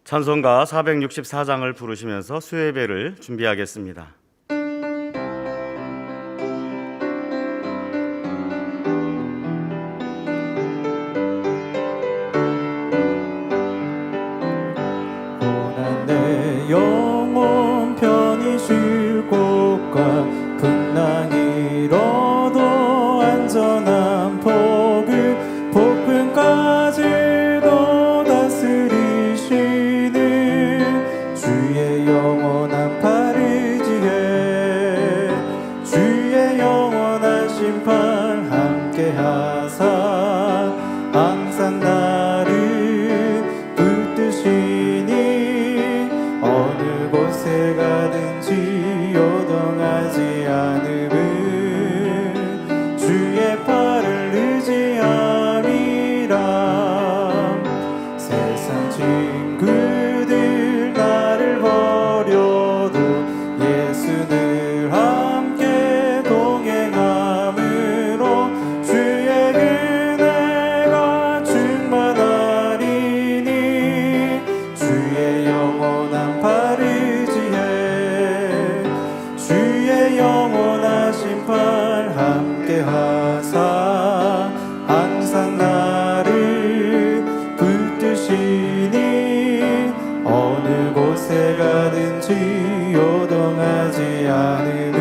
찬송가 464장을 부르시면서 수요예배를 준비하겠습니다. 고난 내 영혼 편히 쉴 곳과 풍랑이 일어도 안전한 폭풍까지도 다스리시는 주의 영원한 팔을 지혜 주의 영원한 심판 함께 하사 항상 나를 붙드시니 어느 곳에 가든지 요동하지 않음은 주의 팔을 의지함이라. 세상 친구들 나를 버려도 예수를 함께 동행함으로 주의 은혜가 충만하리니 주의 영원한 팔을 지혜 주의 영원하신 팔 함께 하사 항상 나를 붙드시니 어느 곳에 가든지 요동하지 않음은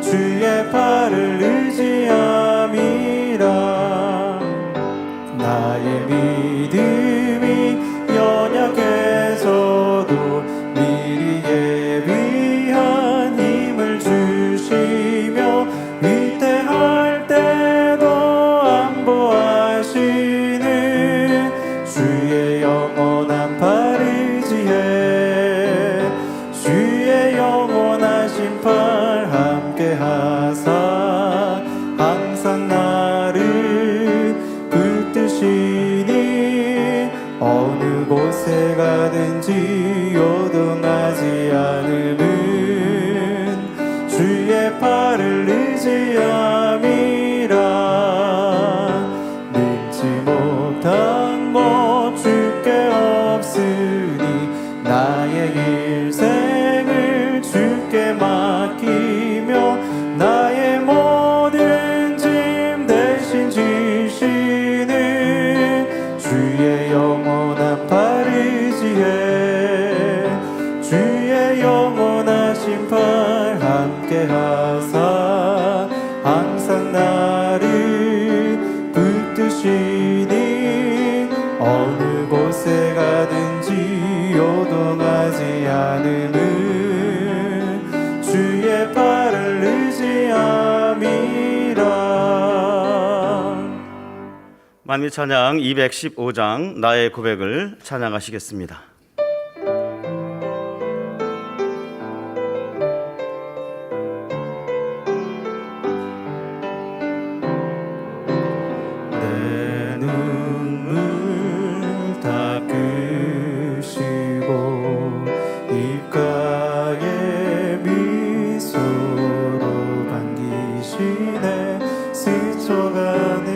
주의 팔을 의지함이라. 나의 믿음이 연약해져도 미리 예비한 힘을 주시며 위태할 때도 안보하시는 주의 영원한 팔을 지혜 주의 영원하신 팔 함께 하사 항상 나를 붙드시니 어느 곳에 가든지 요동하지 않음은 주의 팔을 의지함이라. 능치 못한 것 주께 없으니 나의 일생을 주께 맡기며 나의 모든 짐 대신 지시는 주의 영원한 팔을 지혜 주의 영원하신 팔 함께 하사 항상 나를 붙드시니 어느 곳에 가든지 요동하지 않음은 주의 팔을 의지함이라. 만미찬양 215장 나의 고백을 찬양하시겠습니다. 내 눈물 닦으시고 입가에 미소로 반기시네. 스쳐가는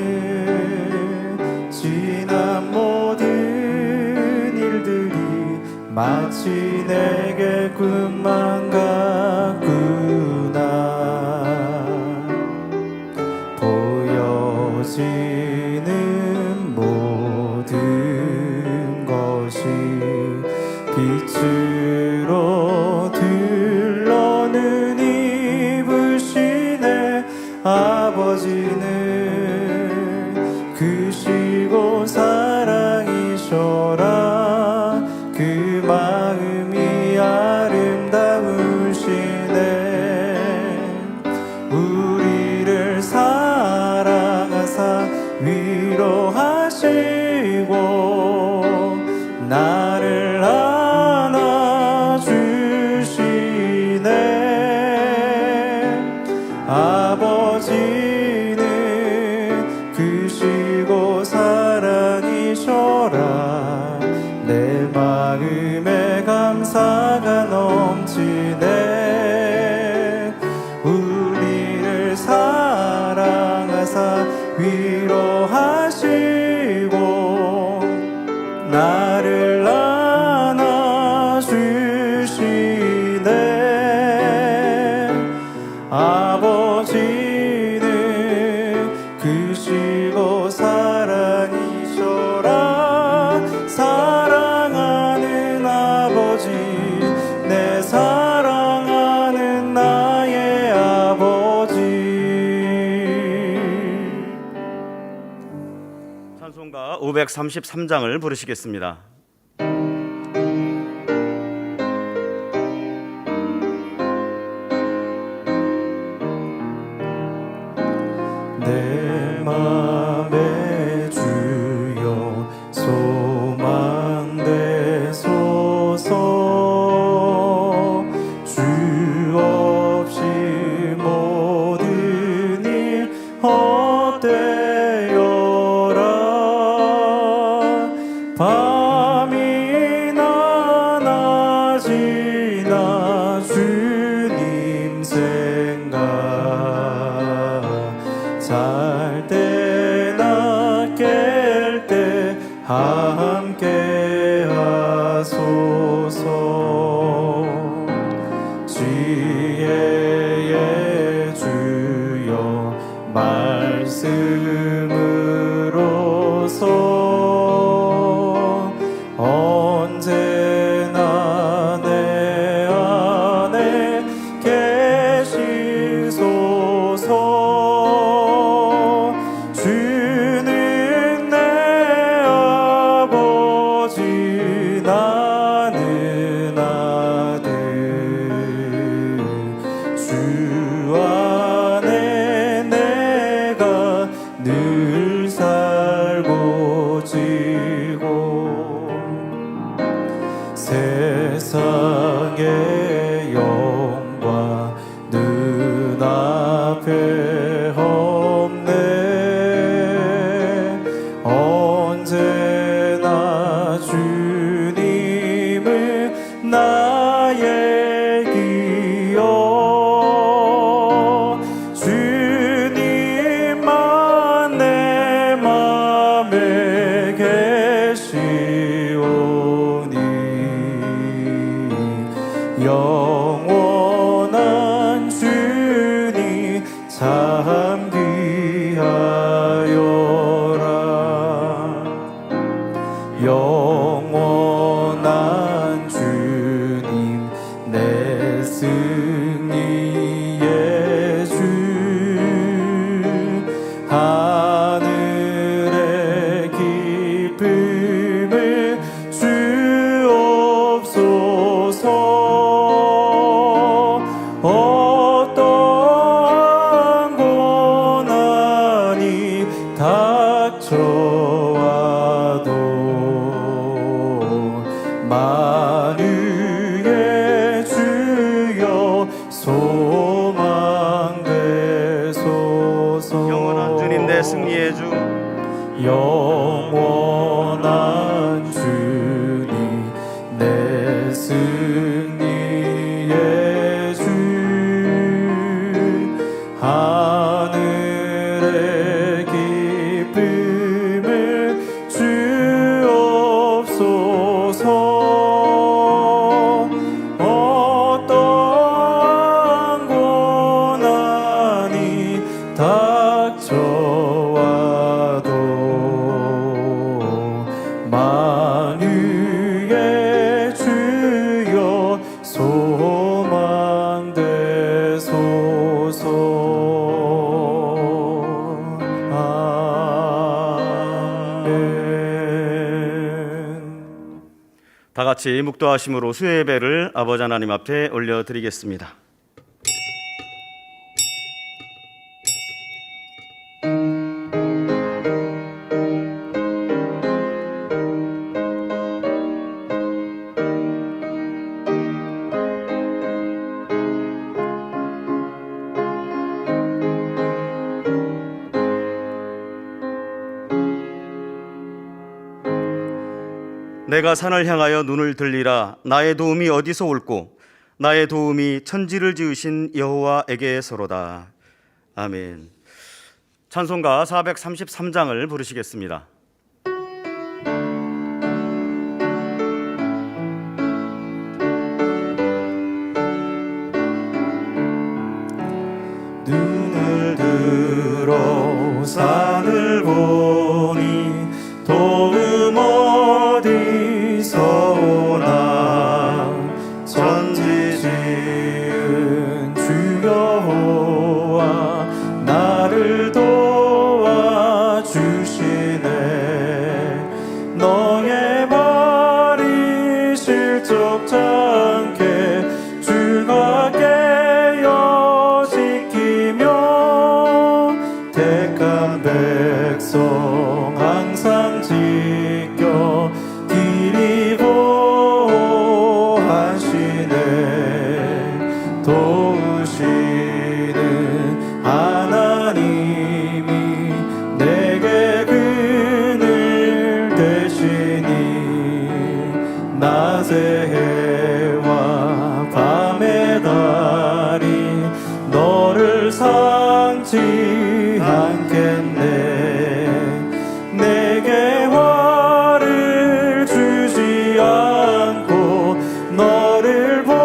지난 모든 일들이 마치 내게 꿈만 같구나. 보여지는 모든 것이 빛으로 둘러는 입으시네. 아버지는 크시고 사랑이셔라. 그 마음이 아름다우시네. 우리를 사랑하사 위로하시고 나를 안아주시네. 아버지는 크시고 사랑이셔라. 내 마음에 감사가 넘치네. 우리를 사랑하사 위로하시고 나를 찬송가 533장을 부르시겠습니다. 내 맘에 주여 소망되소서. 주 없이 모든 일 헛되어라. 밤이나 낮이나 주님 생각, 잘 때나 깰 때 함께 하소서. 지혜의 주여 말씀으로서 언제나 내 안에 계시소서. 주는 내 아버지 나는 아들. 주 안에 내가 늘 살고 지고. 세상의 영광 눈앞에 없네. 언제나 주님은 나의 기여. 주님만 내 맘에 계시오니 영원한 주님 참 귀하여라. 영원한 주님 내 승리의 주. 하늘의 기쁨을 주옵소서. 어떠한 고난이 닥쳐와도 만유의 주여 소망되소서. 영원한 주님 내 승리의 주. 영원한 주님 내 승리의 주. 하늘의 기쁨을 주옵소서. 어떠한 고난이 닥쳐와도 만유의 주여 소망되소서. 아멘. 다 같이 묵도하심으로 수요 예배를 아버지 하나님 앞에 올려드리겠습니다. 내가 산을 향하여 눈을 들리라. 나의 도움이 어디서 올꼬? 나의 도움이 천지를 지으신 여호와에게서로다. 아멘. 찬송가 433장을 부르시겠습니다. 눈을 들어 산을 보니 도움 어디서 오나. 천지 지은 주 여호와 나를 도와주시네. 백성 항상 지켜 길이 보호하시네. 도우시는 하나님이 내게 그늘 되시니 낮의 해와 밤의 달이 너를 삼지 않겠네. 내게 화를 주지 않고 너를 보호하시며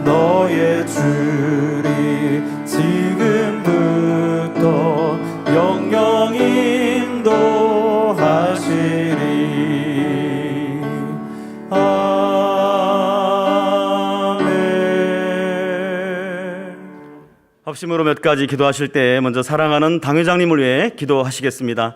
너의 줄이 지금부터 영영 인도하시리. 합심으로 몇 가지 기도하실 때 먼저 사랑하는 당회장님을 위해 기도하시겠습니다.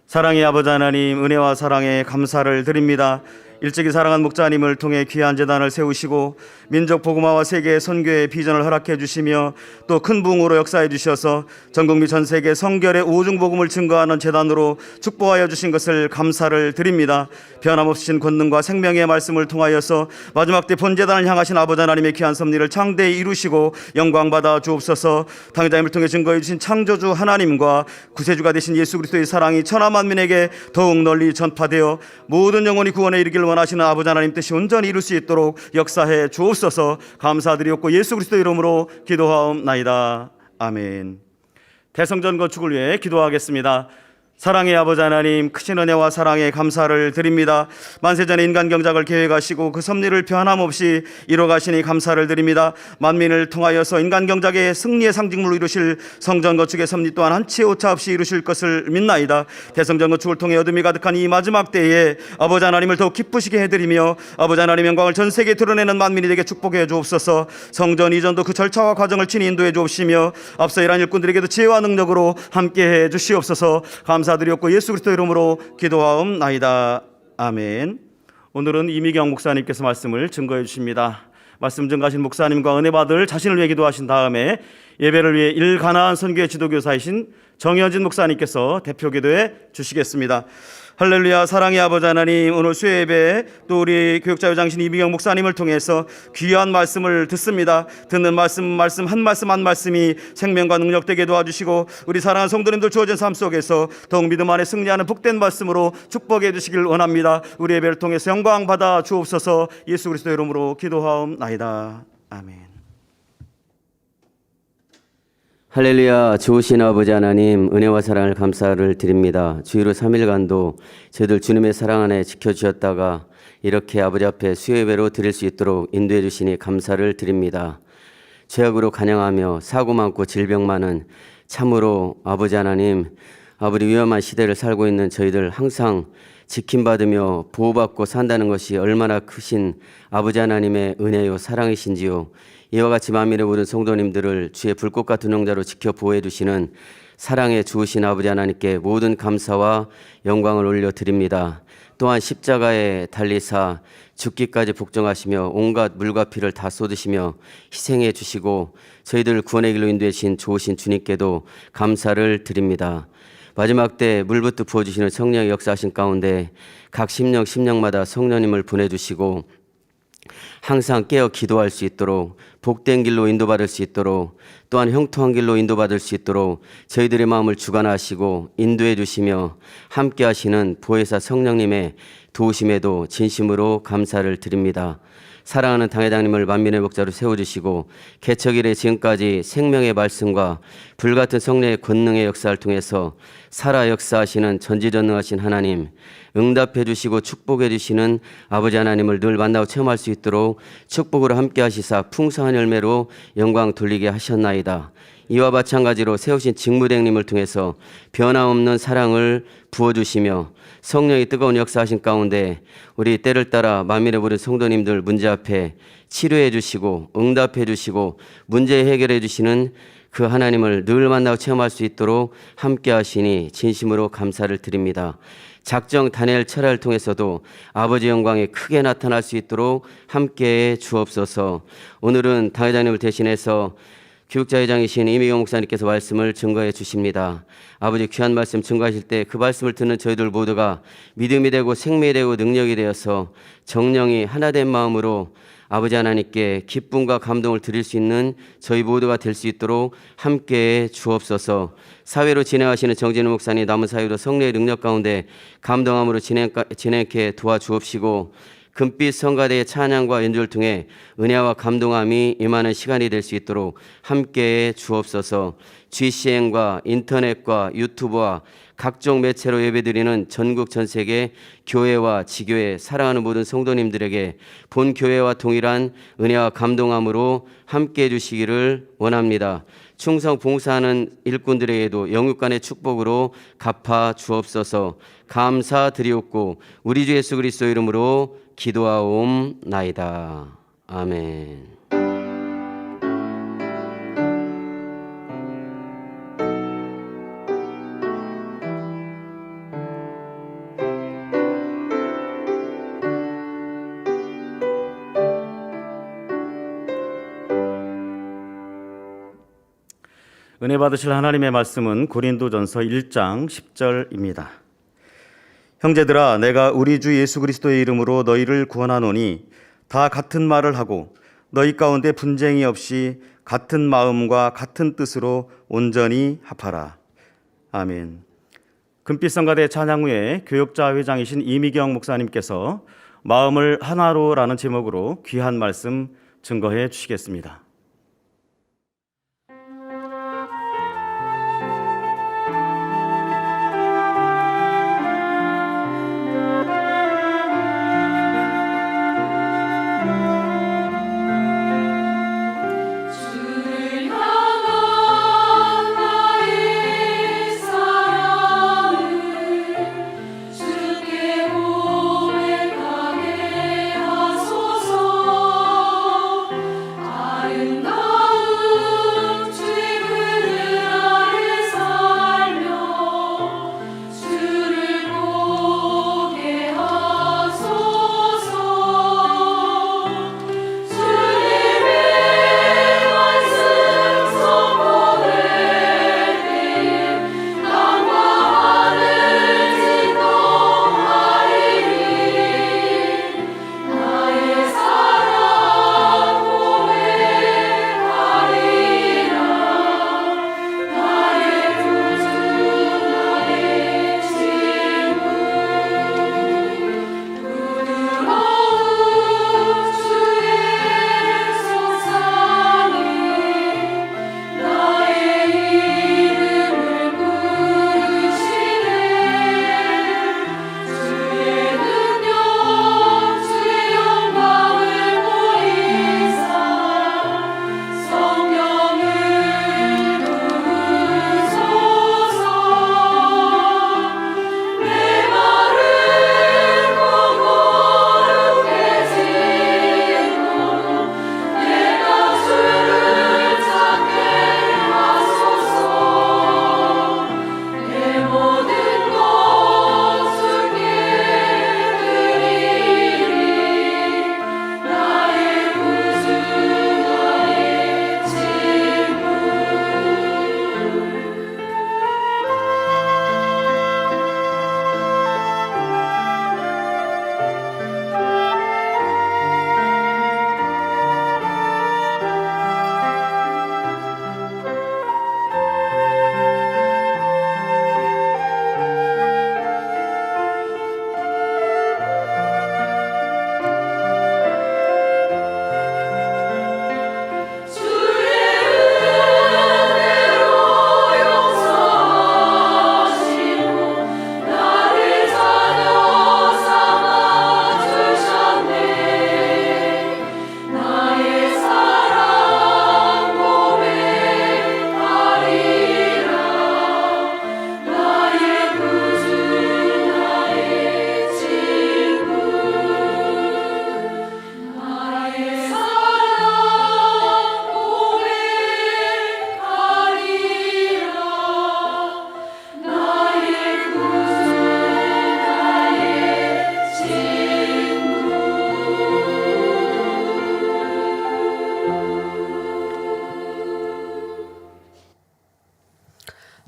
사랑의 아버지 하나님, 은혜와 사랑에 감사를 드립니다. 일찍이 사랑한 목자님을 통해 귀한 재단을 세우시고 민족 복음화와 세계 선교의 비전을 허락해 주시며 또 큰 부흥으로 역사해 주셔서 전국 및 전 세계 성결의 오중 복음을 증거하는 재단으로 축복하여 주신 것을 감사를 드립니다. 변함없으신 권능과 생명의 말씀을 통하여서 마지막 때 본재단을 향하신 아버지 하나님의 귀한 섭리를 창대히 이루시고 영광받아 주옵소서. 당회장님을 통해 증거해 주신 창조주 하나님과 구세주가 되신 예수 그리스도의 사랑이 천하 만민에게 더욱 널리 전파되어 모든 영혼이 구원에 이르기를 원하시는 아버지 하나님 뜻이 온전히 이룰 수 있도록 역사해 주옵소서. 감사드리옵고 예수 그리스도 이름으로 기도하옵나이다. 아멘. 대성전 건축을 위해 기도하겠습니다. 사랑의 아버지 하나님, 크신 은혜와 사랑에 감사를 드립니다. 만세전에 인간 경작을 계획하시고 그 섭리를 변함없이 이뤄가시니 감사를 드립니다. 만민을 통하여서 인간 경작의 승리의 상징물로 이루실 성전 건축의 섭리 또한 한치의 오차 없이 이루실 것을 믿나이다. 대성전 건축을 통해 어둠이 가득한 이 마지막 때에 아버지 하나님을 더욱 기쁘시게 해드리며 아버지 하나님의 영광을 전 세계에 드러내는 만민이 되게 축복해 주옵소서. 성전 이전도 그 절차와 과정을 친히 인도해 주옵시며 앞서 일한 일꾼들에게도 지혜와 능력으로 함께해 주시옵소서. 감사드리옵고 예수 그리스도 이름으로 기도하옵나이다. 아멘. 오늘은 이미경 목사님께서 말씀을 증거해 주십니다. 말씀 증거하신 목사님과 은혜 받을 자신을 위해 기도하신 다음에 예배를 위해 일가나안 선교회 지도교사이신 정현진 목사님께서 대표 기도해 주시겠습니다. 할렐루야. 사랑의 아버지 하나님, 오늘 수요예배 또 우리 교육자회장신 이미경 목사님을 통해서 귀한 말씀을 듣습니다. 듣는 말씀 한 말씀이 생명과 능력되게 도와주시고 우리 사랑하는 성도님들 주어진 삶 속에서 더욱 믿음 안에 승리하는 복된 말씀으로 축복해 주시길 원합니다. 우리 예배를 통해서 영광 받아 주옵소서. 예수 그리스도 이름으로 기도하옵나이다. 아멘. 할렐루야. 좋으신 아버지 하나님, 은혜와 사랑을 감사를 드립니다. 주일로 3일간도 저희들 주님의 사랑 안에 지켜주셨다가 이렇게 아버지 앞에 수요예배로 드릴 수 있도록 인도해 주시니 감사를 드립니다. 죄악으로 간영하며 사고 많고 질병 많은 참으로 아버지 하나님, 아버지 위험한 시대를 살고 있는 저희들 항상 지킴받으며 보호받고 산다는 것이 얼마나 크신 아버지 하나님의 은혜요 사랑이신지요. 이와 같이 만민의 모든 성도님들을 주의 불꽃 같은 용자로 지켜 보호해 주시는 사랑의 주으신 아버지 하나님께 모든 감사와 영광을 올려드립니다. 또한 십자가에 달리사 죽기까지 복종하시며 온갖 물과 피를 다 쏟으시며 희생해 주시고 저희들을 구원의 길로 인도해 주신 좋으신 주님께도 감사를 드립니다. 마지막 때 물부터 부어주시는 성령의 역사하신 가운데 각 심령마다 성령님을 보내주시고 항상 깨어 기도할 수 있도록 복된 길로 인도받을 수 있도록 또한 형통한 길로 인도받을 수 있도록 저희들의 마음을 주관하시고 인도해 주시며 함께 하시는 보혜사 성령님의 도우심에도 진심으로 감사를 드립니다. 사랑하는 당회장님을 만민의 목자로 세워주시고 개척 이래 지금까지 생명의 말씀과 불같은 성령의 권능의 역사를 통해서 살아 역사하시는 전지전능하신 하나님, 응답해 주시고 축복해 주시는 아버지 하나님을 늘 만나고 체험할 수 있도록 축복으로 함께 하시사 풍성한 열매로 영광 돌리게 하셨나이다. 이와 마찬가지로 세우신 직무대행님을 통해서 변함없는 사랑을 부어주시며 성령이 뜨거운 역사하신 가운데 우리 때를 따라 만민의 모든 성도님들 문제 앞에 치료해 주시고 응답해 주시고 문제 해결해 주시는 그 하나님을 늘 만나고 체험할 수 있도록 함께 하시니 진심으로 감사를 드립니다. 작정 다니엘 철야를 통해서도 아버지 영광이 크게 나타날 수 있도록 함께해 주옵소서. 오늘은 당회장님을 대신해서 교육자회장이신 이미경 목사님께서 말씀을 증거해 주십니다. 아버지 귀한 말씀 증거하실 때 그 말씀을 듣는 저희들 모두가 믿음이 되고 생명이 되고 능력이 되어서 정령이 하나된 마음으로 아버지 하나님께 기쁨과 감동을 드릴 수 있는 저희 모두가 될 수 있도록 함께해 주옵소서. 사회로 진행하시는 정진우 목사님 남은 사회로 성령의 능력 가운데 감동함으로 진행케 도와주옵시고 금빛 성가대의 찬양과 연주를 통해 은혜와 감동함이 임하는 시간이 될 수 있도록 함께해 주옵소서. GCN과 인터넷과 유튜브와 각종 매체로 예배드리는 전국 전 세계 교회와 지교회 사랑하는 모든 성도님들에게 본 교회와 동일한 은혜와 감동함으로 함께해 주시기를 원합니다. 충성 봉사하는 일꾼들에게도 영육 간의 축복으로 갚아 주옵소서. 감사드리옵고 우리 주 예수 그리스도 이름으로 기도하옵나이다. 아멘. 은혜 받으실 하나님의 말씀은 고린도전서 1장 10절입니다. 형제들아, 내가 우리 주 예수 그리스도의 이름으로 너희를 구원하노니 다 같은 말을 하고 너희 가운데 분쟁이 없이 같은 마음과 같은 뜻으로 온전히 합하라. 아멘. 금빛성가대 찬양 후에 교육자 회장이신 이미경 목사님께서 마음을 하나로라는 제목으로 귀한 말씀 증거해 주시겠습니다. 아유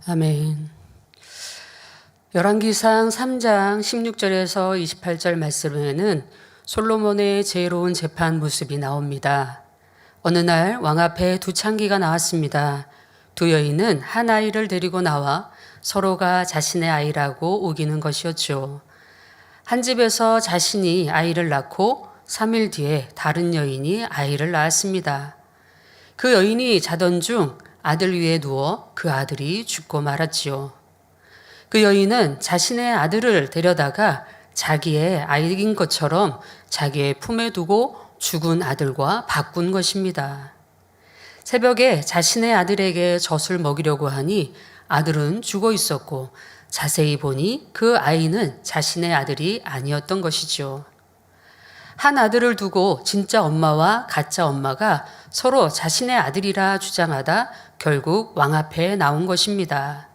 아멘. 열왕기상 3장 16절에서 28절 말씀에는 솔로몬의 지혜로운 재판 모습이 나옵니다. 어느 날 왕 앞에 두 창기가 나왔습니다. 두 여인은 한 아이를 데리고 나와 서로가 자신의 아이라고 우기는 것이었죠. 한 집에서 자신이 아이를 낳고 3일 뒤에 다른 여인이 아이를 낳았습니다. 그 여인이 자던 중 아들 위에 누워 그 아들이 죽고 말았지요. 그 여인은 자신의 아들을 데려다가 자기의 아이인 것처럼 자기의 품에 두고 죽은 아들과 바꾼 것입니다. 새벽에 자신의 아들에게 젖을 먹이려고 하니 아들은 죽어 있었고 자세히 보니 그 아이는 자신의 아들이 아니었던 것이죠. 한 아들을 두고 진짜 엄마와 가짜 엄마가 서로 자신의 아들이라 주장하다 결국 왕 앞에 나온 것입니다.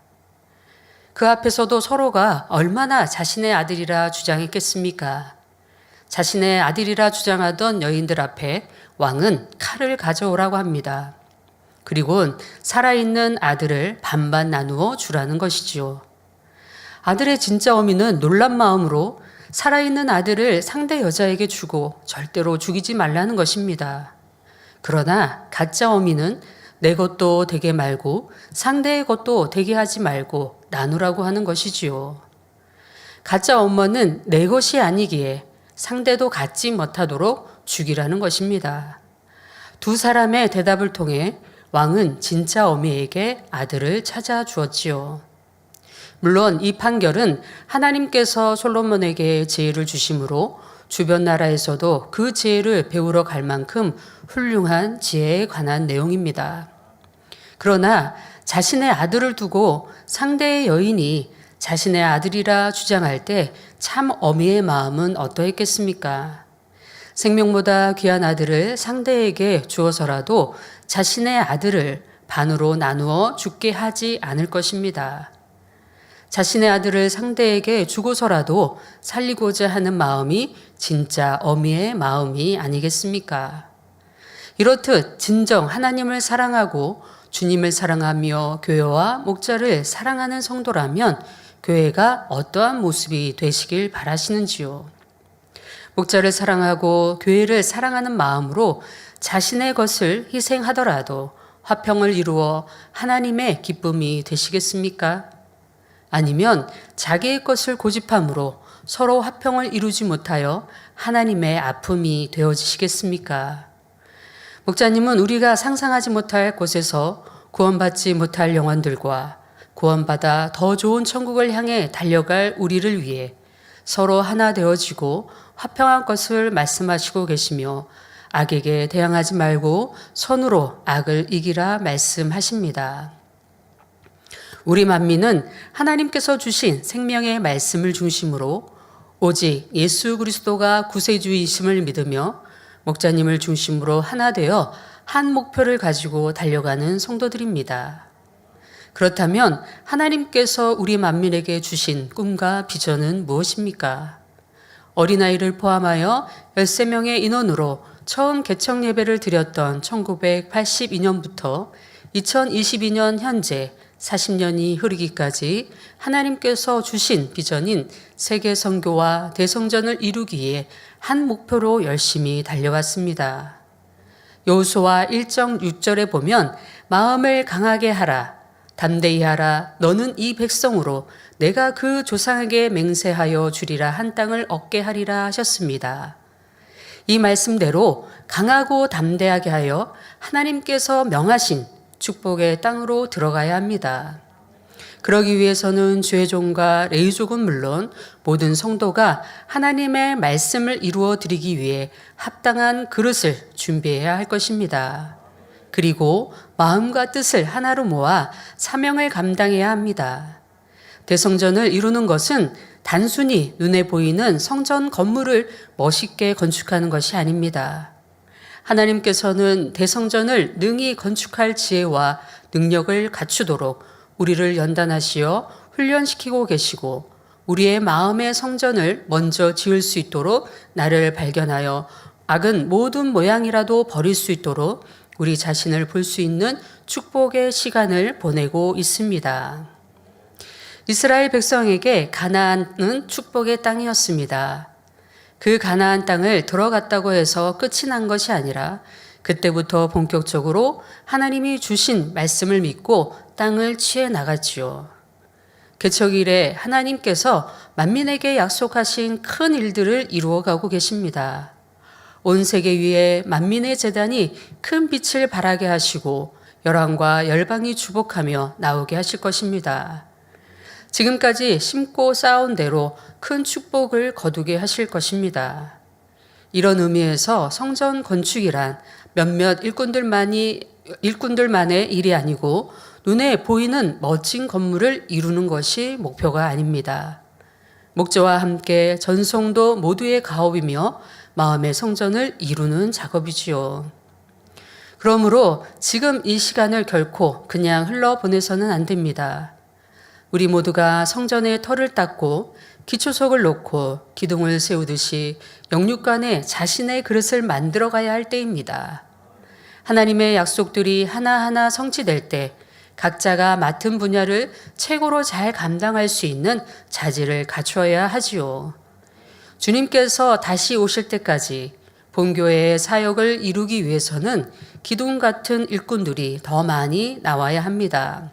그 앞에서도 서로가 얼마나 자신의 아들이라 주장했겠습니까? 자신의 아들이라 주장하던 여인들 앞에 왕은 칼을 가져오라고 합니다. 그리고 살아있는 아들을 반반 나누어 주라는 것이지요. 아들의 진짜 어미는 놀란 마음으로 살아있는 아들을 상대 여자에게 주고 절대로 죽이지 말라는 것입니다. 그러나 가짜 어미는 내 것도 되게 말고 상대의 것도 되게 하지 말고 나누라고 하는 것이지요. 가짜 엄마는 내 것이 아니기에 상대도 갖지 못하도록 죽이라는 것입니다. 두 사람의 대답을 통해 왕은 진짜 어미에게 아들을 찾아 주었지요. 물론 이 판결은 하나님께서 솔로몬에게 지혜를 주심으로 주변 나라에서도 그 지혜를 배우러 갈 만큼 훌륭한 지혜에 관한 내용입니다. 그러나 자신의 아들을 두고 상대의 여인이 자신의 아들이라 주장할 때 참 어미의 마음은 어떠했겠습니까? 생명보다 귀한 아들을 상대에게 주어서라도 자신의 아들을 반으로 나누어 죽게 하지 않을 것입니다. 자신의 아들을 상대에게 주고서라도 살리고자 하는 마음이 진짜 어미의 마음이 아니겠습니까? 이렇듯 진정 하나님을 사랑하고 주님을 사랑하며 교회와 목자를 사랑하는 성도라면 교회가 어떠한 모습이 되시길 바라시는지요? 목자를 사랑하고 교회를 사랑하는 마음으로 자신의 것을 희생하더라도 화평을 이루어 하나님의 기쁨이 되시겠습니까? 아니면 자기의 것을 고집함으로 서로 화평을 이루지 못하여 하나님의 아픔이 되어지시겠습니까? 목자님은 우리가 상상하지 못할 곳에서 구원받지 못할 영혼들과 구원받아 더 좋은 천국을 향해 달려갈 우리를 위해 서로 하나 되어지고 화평한 것을 말씀하시고 계시며 악에게 대항하지 말고 선으로 악을 이기라 말씀하십니다. 우리 만민은 하나님께서 주신 생명의 말씀을 중심으로 오직 예수 그리스도가 구세주이심을 믿으며 목자님을 중심으로 하나 되어 한 목표를 가지고 달려가는 성도들입니다. 그렇다면 하나님께서 우리 만민에게 주신 꿈과 비전은 무엇입니까? 어린아이를 포함하여 13명의 인원으로 처음 개청 예배를 드렸던 1982년부터 2022년 현재 40년이 흐르기까지 하나님께서 주신 비전인 세계 선교와 대성전을 이루기에 한 목표로 열심히 달려왔습니다. 여호수아 1장 6절에 보면 마음을 강하게 하라 담대히 하라 너는 이 백성으로 내가 그 조상에게 맹세하여 주리라 한 땅을 얻게 하리라 하셨습니다. 이 말씀대로 강하고 담대하게 하여 하나님께서 명하신 축복의 땅으로 들어가야 합니다. 그러기 위해서는 주의 종과 레위족은 물론 모든 성도가 하나님의 말씀을 이루어 드리기 위해 합당한 그릇을 준비해야 할 것입니다. 그리고 마음과 뜻을 하나로 모아 사명을 감당해야 합니다. 대성전을 이루는 것은 단순히 눈에 보이는 성전 건물을 멋있게 건축하는 것이 아닙니다. 하나님께서는 대성전을 능히 건축할 지혜와 능력을 갖추도록 우리를 연단하시어 훈련시키고 계시고 우리의 마음의 성전을 먼저 지을 수 있도록 나를 발견하여 악은 모든 모양이라도 버릴 수 있도록 우리 자신을 볼 수 있는 축복의 시간을 보내고 있습니다. 이스라엘 백성에게 가나안은 축복의 땅이었습니다. 그 가나안 땅을 들어갔다고 해서 끝이 난 것이 아니라 그때부터 본격적으로 하나님이 주신 말씀을 믿고 땅을 취해 나갔지요. 개척 이래 하나님께서 만민에게 약속하신 큰 일들을 이루어가고 계십니다. 온 세계 위에 만민의 재단이 큰 빛을 발하게 하시고 열왕과 열방이 주복하며 나오게 하실 것입니다. 지금까지 심고 쌓아온 대로 큰 축복을 거두게 하실 것입니다. 이런 의미에서 성전 건축이란 몇몇 일꾼들만의 일이 아니고 눈에 보이는 멋진 건물을 이루는 것이 목표가 아닙니다. 목재와 함께 전성도 모두의 가업이며 마음의 성전을 이루는 작업이지요. 그러므로 지금 이 시간을 결코 그냥 흘러보내서는 안 됩니다. 우리 모두가 성전의 털을 닦고 기초석을 놓고 기둥을 세우듯이 영육간에 자신의 그릇을 만들어 가야 할 때입니다. 하나님의 약속들이 하나하나 성취될 때 각자가 맡은 분야를 최고로 잘 감당할 수 있는 자질을 갖추어야 하지요. 주님께서 다시 오실 때까지 본교회의 사역을 이루기 위해서는 기둥 같은 일꾼들이 더 많이 나와야 합니다.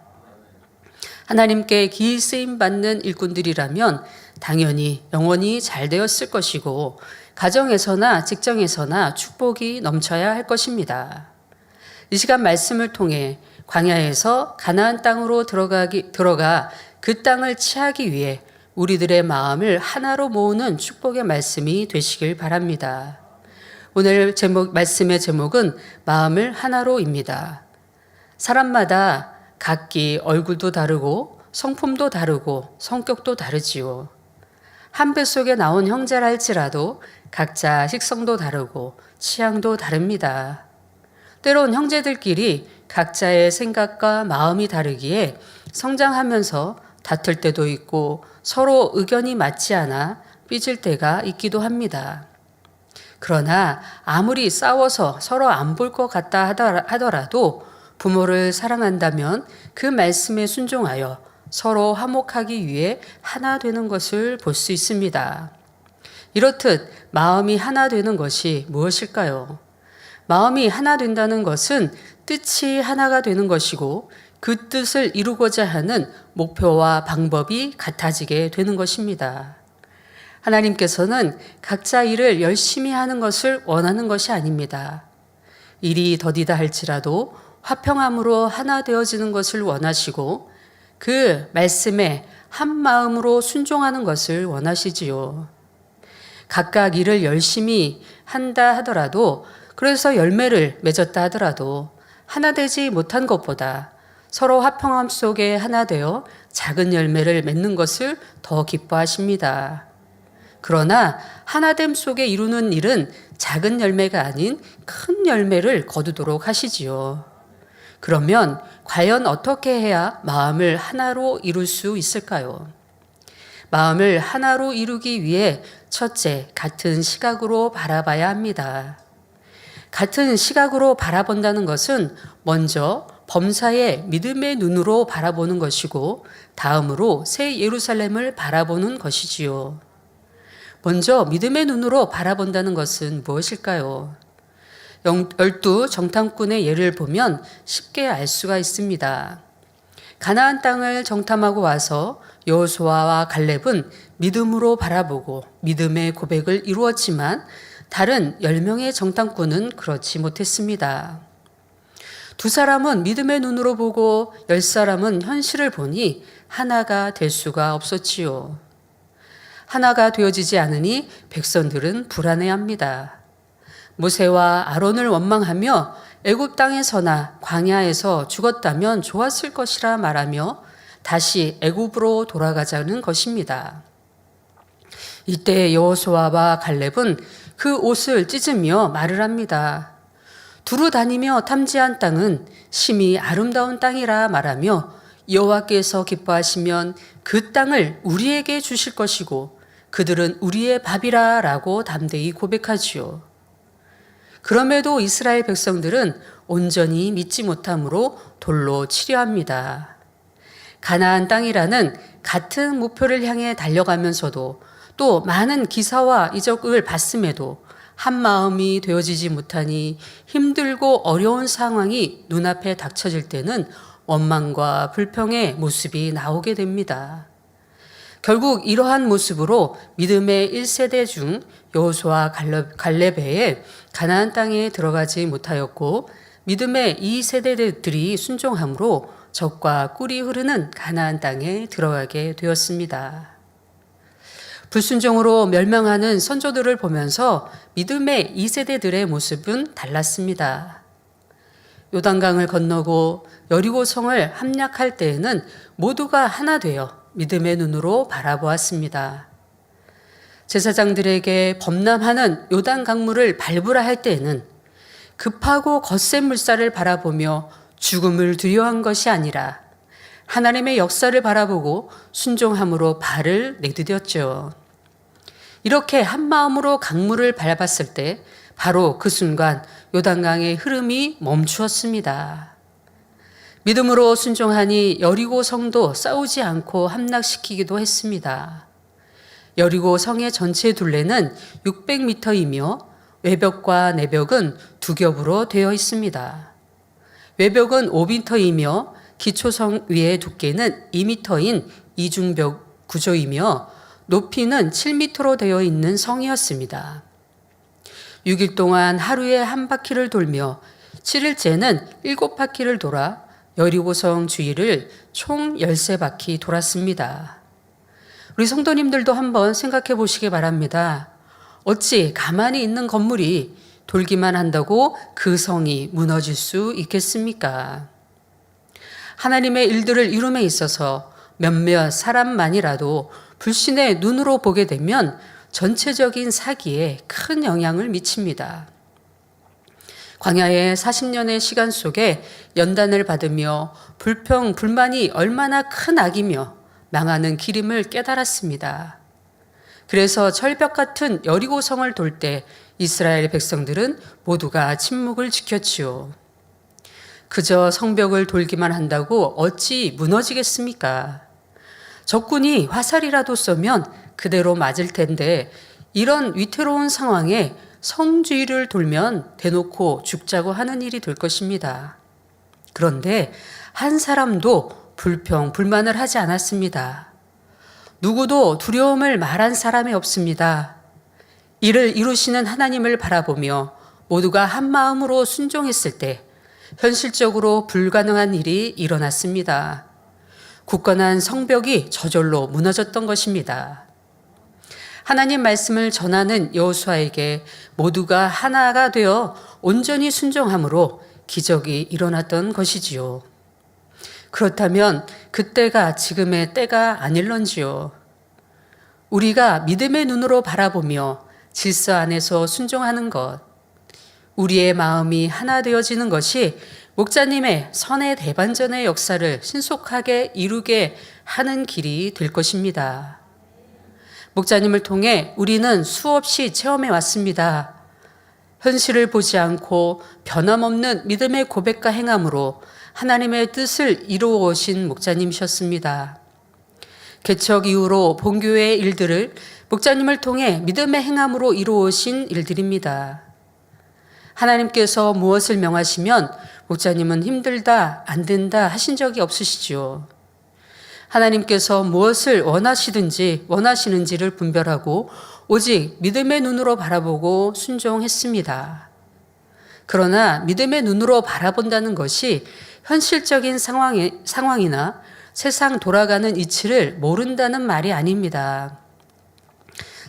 하나님께 기이 쓰임 받는 일꾼들이라면 당연히 영원히 잘 되었을 것이고 가정에서나 직장에서나 축복이 넘쳐야 할 것입니다. 이 시간 말씀을 통해 광야에서 가나안 땅으로 들어가 그 땅을 취하기 위해 우리들의 마음을 하나로 모으는 축복의 말씀이 되시길 바랍니다. 오늘 말씀의 제목은 마음을 하나로입니다. 사람마다 각기 얼굴도 다르고 성품도 다르고 성격도 다르지요. 한 뱃속에 나온 형제라 할지라도 각자 식성도 다르고 취향도 다릅니다. 때론 형제들끼리 각자의 생각과 마음이 다르기에 성장하면서 다툴 때도 있고 서로 의견이 맞지 않아 삐질 때가 있기도 합니다. 그러나 아무리 싸워서 서로 안 볼 것 같다 하더라도 부모를 사랑한다면 그 말씀에 순종하여 서로 화목하기 위해 하나 되는 것을 볼 수 있습니다. 이렇듯 마음이 하나 되는 것이 무엇일까요? 마음이 하나 된다는 것은 뜻이 하나가 되는 것이고 그 뜻을 이루고자 하는 목표와 방법이 같아지게 되는 것입니다. 하나님께서는 각자 일을 열심히 하는 것을 원하는 것이 아닙니다. 일이 더디다 할지라도 화평함으로 하나 되어지는 것을 원하시고 그 말씀에 한 마음으로 순종하는 것을 원하시지요. 각각 일을 열심히 한다 하더라도 그래서 열매를 맺었다 하더라도 하나 되지 못한 것보다 서로 화평함 속에 하나 되어 작은 열매를 맺는 것을 더 기뻐하십니다. 그러나 하나됨 속에 이루는 일은 작은 열매가 아닌 큰 열매를 거두도록 하시지요. 그러면 과연 어떻게 해야 마음을 하나로 이룰 수 있을까요? 마음을 하나로 이루기 위해 첫째, 같은 시각으로 바라봐야 합니다. 같은 시각으로 바라본다는 것은 먼저 범사의 믿음의 눈으로 바라보는 것이고 다음으로 새 예루살렘을 바라보는 것이지요. 먼저 믿음의 눈으로 바라본다는 것은 무엇일까요? 12 정탐꾼의 예를 보면 쉽게 알 수가 있습니다. 가나안 땅을 정탐하고 와서 여호수아와 갈렙은 믿음으로 바라보고 믿음의 고백을 이루었지만 다른 10명의 정탐꾼은 그렇지 못했습니다. 두 사람은 믿음의 눈으로 보고 10사람은 현실을 보니 하나가 될 수가 없었지요. 하나가 되어지지 않으니 백성들은 불안해합니다. 모세와 아론을 원망하며 애굽 땅에서나 광야에서 죽었다면 좋았을 것이라 말하며 다시 애굽으로 돌아가자는 것입니다. 이때 여호수아와 갈렙은 그 옷을 찢으며 말을 합니다. 두루 다니며 탐지한 땅은 심히 아름다운 땅이라 말하며 여호와께서 기뻐하시면 그 땅을 우리에게 주실 것이고 그들은 우리의 밥이라 라고 담대히 고백하지요. 그럼에도 이스라엘 백성들은 온전히 믿지 못함으로 돌로 치려합니다. 가나안 땅이라는 같은 목표를 향해 달려가면서도 또 많은 기사와 이적을 봤음에도 한 마음이 되어지지 못하니 힘들고 어려운 상황이 눈앞에 닥쳐질 때는 원망과 불평의 모습이 나오게 됩니다. 결국 이러한 모습으로 믿음의 1세대 중 여호수아 갈렙에 가나안 땅에 들어가지 못하였고 믿음의 2세대들이 순종함으로 젖과 꿀이 흐르는 가나안 땅에 들어가게 되었습니다. 불순종으로 멸망하는 선조들을 보면서 믿음의 2세대들의 모습은 달랐습니다. 요단강을 건너고 여리고성을 함락할 때에는 모두가 하나 되어 믿음의 눈으로 바라보았습니다. 제사장들에게 범람하는 요단 강물을 밟으라 할 때에는 급하고 거센 물살을 바라보며 죽음을 두려워한 것이 아니라 하나님의 역사를 바라보고 순종함으로 발을 내디뎠죠. 이렇게 한 마음으로 강물을 밟았을 때 바로 그 순간 요단강의 흐름이 멈추었습니다. 믿음으로 순종하니 여리고 성도 싸우지 않고 함락시키기도 했습니다. 여리고 성의 전체 둘레는 600m이며 외벽과 내벽은 두 겹으로 되어 있습니다. 외벽은 5m이며 기초성 위의 두께는 2m인 이중벽 구조이며 높이는 7m로 되어 있는 성이었습니다. 6일 동안 하루에 한 바퀴를 돌며 7일째는 7바퀴를 돌아 여리고성 주위를 총 13바퀴 돌았습니다. 우리 성도님들도 한번 생각해 보시기 바랍니다. 어찌 가만히 있는 건물이 돌기만 한다고 그 성이 무너질 수 있겠습니까? 하나님의 일들을 이룸에 있어서 몇몇 사람만이라도 불신의 눈으로 보게 되면 전체적인 사기에 큰 영향을 미칩니다. 광야의 40년의 시간 속에 연단을 받으며 불평, 불만이 얼마나 큰 악이며 망하는 길임을 깨달았습니다. 그래서 철벽 같은 여리고성을 돌 때 이스라엘 백성들은 모두가 침묵을 지켰지요. 그저 성벽을 돌기만 한다고 어찌 무너지겠습니까? 적군이 화살이라도 쏘면 그대로 맞을 텐데 이런 위태로운 상황에 성 주위를 돌면 대놓고 죽자고 하는 일이 될 것입니다. 그런데 한 사람도 불평, 불만을 하지 않았습니다. 누구도 두려움을 말한 사람이 없습니다. 이를 이루시는 하나님을 바라보며 모두가 한 마음으로 순종했을 때 현실적으로 불가능한 일이 일어났습니다. 굳건한 성벽이 저절로 무너졌던 것입니다. 하나님 말씀을 전하는 여호수아에게 모두가 하나가 되어 온전히 순종함으로 기적이 일어났던 것이지요. 그렇다면 그때가 지금의 때가 아닐런지요. 우리가 믿음의 눈으로 바라보며 질서 안에서 순종하는 것, 우리의 마음이 하나 되어지는 것이 목자님의 선의 대반전의 역사를 신속하게 이루게 하는 길이 될 것입니다. 목자님을 통해 우리는 수없이 체험해 왔습니다. 현실을 보지 않고 변함없는 믿음의 고백과 행함으로 하나님의 뜻을 이루어 오신 목자님이셨습니다. 개척 이후로 본교회의 일들을 목자님을 통해 믿음의 행함으로 이루어 오신 일들입니다. 하나님께서 무엇을 명하시면 목자님은 힘들다, 안 된다 하신 적이 없으시지요. 하나님께서 무엇을 원하시는지를 분별하고 오직 믿음의 눈으로 바라보고 순종했습니다. 그러나 믿음의 눈으로 바라본다는 것이 현실적인 상황이나 세상 돌아가는 이치를 모른다는 말이 아닙니다.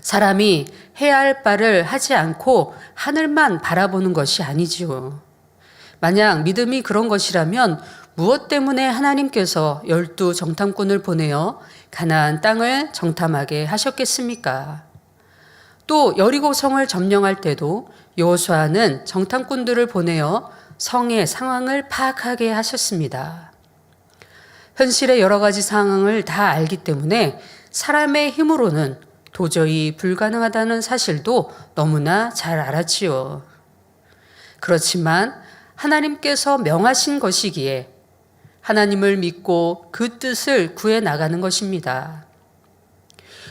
사람이 해야 할 바를 하지 않고 하늘만 바라보는 것이 아니지요. 만약 믿음이 그런 것이라면 무엇 때문에 하나님께서 12 정탐꾼을 보내어 가나안 땅을 정탐하게 하셨겠습니까? 또 여리고성을 점령할 때도 여호수아는 정탐꾼들을 보내어 성의 상황을 파악하게 하셨습니다. 현실의 여러 가지 상황을 다 알기 때문에 사람의 힘으로는 도저히 불가능하다는 사실도 너무나 잘 알았지요. 그렇지만 하나님께서 명하신 것이기에 하나님을 믿고 그 뜻을 구해 나가는 것입니다.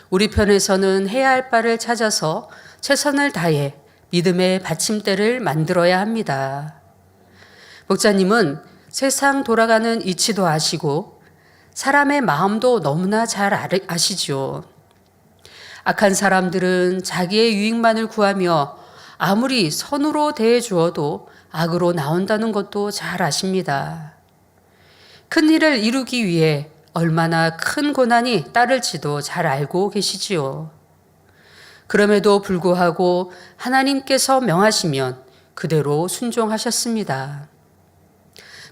우리 편에서는 해야 할 바를 찾아서 최선을 다해 믿음의 받침대를 만들어야 합니다. 목사님은 세상 돌아가는 이치도 아시고 사람의 마음도 너무나 잘 아시죠. 악한 사람들은 자기의 유익만을 구하며 아무리 선으로 대해 주어도 악으로 나온다는 것도 잘 아십니다. 큰 일을 이루기 위해 얼마나 큰 고난이 따를지도 잘 알고 계시지요. 그럼에도 불구하고 하나님께서 명하시면 그대로 순종하셨습니다.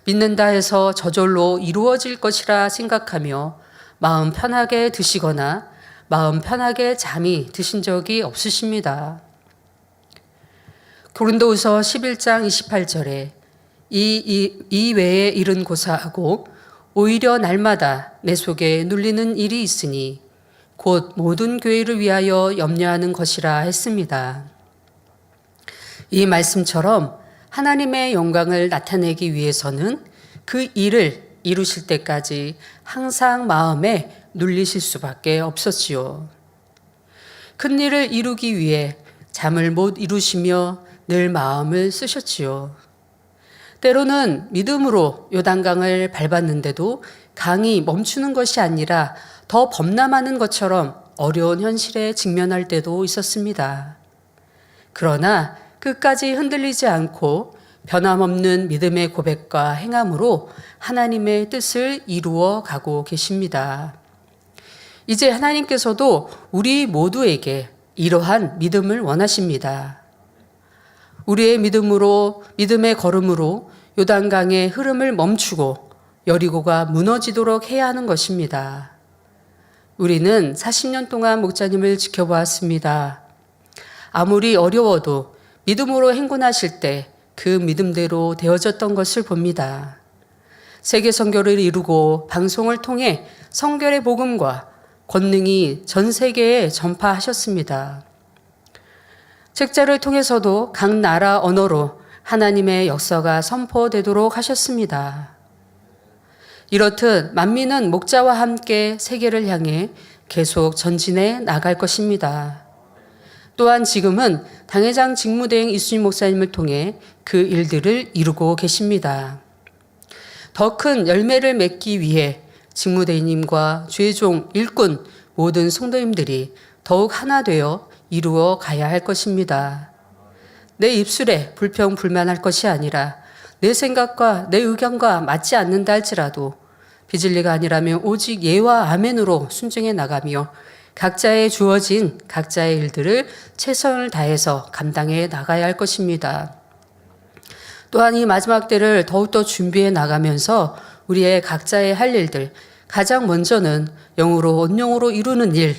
믿는다 해서 저절로 이루어질 것이라 생각하며 마음 편하게 드시거나 마음 편하게 잠이 드신 적이 없으십니다. 고린도후서 11장 28절에 이 외에 일은 고사하고 오히려 날마다 내 속에 눌리는 일이 있으니 곧 모든 교회를 위하여 염려하는 것이라 했습니다. 이 말씀처럼 하나님의 영광을 나타내기 위해서는 그 일을 이루실 때까지 항상 마음에 눌리실 수밖에 없었지요. 큰 일을 이루기 위해 잠을 못 이루시며 늘 마음을 쓰셨지요. 때로는 믿음으로 요단강을 밟았는데도 강이 멈추는 것이 아니라 더 범람하는 것처럼 어려운 현실에 직면할 때도 있었습니다. 그러나 끝까지 흔들리지 않고 변함없는 믿음의 고백과 행함으로 하나님의 뜻을 이루어 가고 계십니다. 이제 하나님께서도 우리 모두에게 이러한 믿음을 원하십니다. 우리의 믿음의 걸음으로 요단강의 흐름을 멈추고 여리고가 무너지도록 해야 하는 것입니다. 우리는 40년 동안 목자님을 지켜보았습니다. 아무리 어려워도 믿음으로 행군하실 때 그 믿음대로 되어졌던 것을 봅니다. 세계 선교를 이루고 방송을 통해 성결의 복음과 권능이 전 세계에 전파하셨습니다. 책자를 통해서도 각 나라 언어로 하나님의 역사가 선포되도록 하셨습니다. 이렇듯 만민은 목자와 함께 세계를 향해 계속 전진해 나갈 것입니다. 또한 지금은 당회장 직무대행 이수진 목사님을 통해 그 일들을 이루고 계십니다. 더 큰 열매를 맺기 위해 직무대행님과 주의종 일꾼 모든 성도님들이 더욱 하나 되어 이루어 가야 할 것입니다. 내 입술에 불평불만할 것이 아니라 내 생각과 내 의견과 맞지 않는다 할지라도 비진리가 아니라면 오직 예와 아멘으로 순종해 나가며 각자의 주어진 각자의 일들을 최선을 다해서 감당해 나가야 할 것입니다. 또한 이 마지막 때를 더욱더 준비해 나가면서 우리의 각자의 할 일들, 가장 먼저는 영으로 온영으로 이루는 일,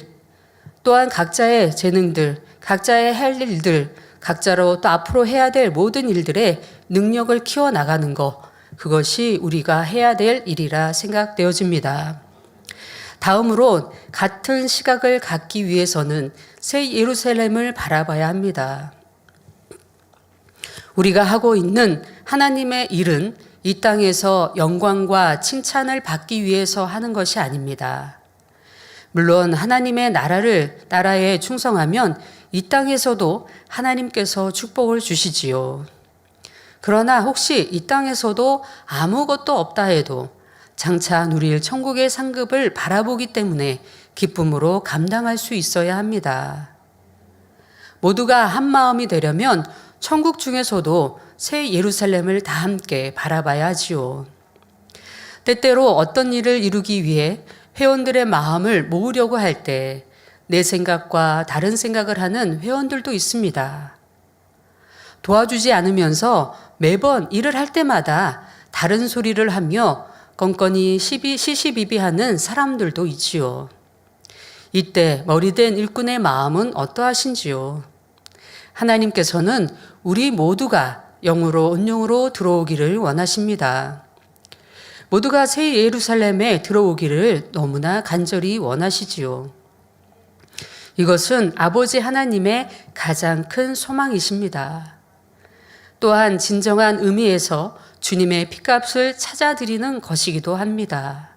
또한 각자의 재능들, 각자의 할 일들, 각자로 또 앞으로 해야 될 모든 일들의 능력을 키워나가는 것, 그것이 우리가 해야 될 일이라 생각되어집니다. 다음으로 같은 시각을 갖기 위해서는 새 예루살렘을 바라봐야 합니다. 우리가 하고 있는 하나님의 일은 이 땅에서 영광과 칭찬을 받기 위해서 하는 것이 아닙니다. 물론 하나님의 나라에 충성하면 이 땅에서도 하나님께서 축복을 주시지요. 그러나 혹시 이 땅에서도 아무것도 없다 해도 장차 누릴 천국의 상급을 바라보기 때문에 기쁨으로 감당할 수 있어야 합니다. 모두가 한 마음이 되려면 천국 중에서도 새 예루살렘을 다 함께 바라봐야 하지요. 때때로 어떤 일을 이루기 위해 회원들의 마음을 모으려고 할 때 내 생각과 다른 생각을 하는 회원들도 있습니다. 도와주지 않으면서 매번 일을 할 때마다 다른 소리를 하며 껌껌이 시시비비하는 사람들도 있지요. 이때 머리된 일꾼의 마음은 어떠하신지요? 하나님께서는 우리 모두가 영으로 온영으로 들어오기를 원하십니다. 모두가 새 예루살렘에 들어오기를 너무나 간절히 원하시지요. 이것은 아버지 하나님의 가장 큰 소망이십니다. 또한 진정한 의미에서 주님의 핏값을 찾아드리는 것이기도 합니다.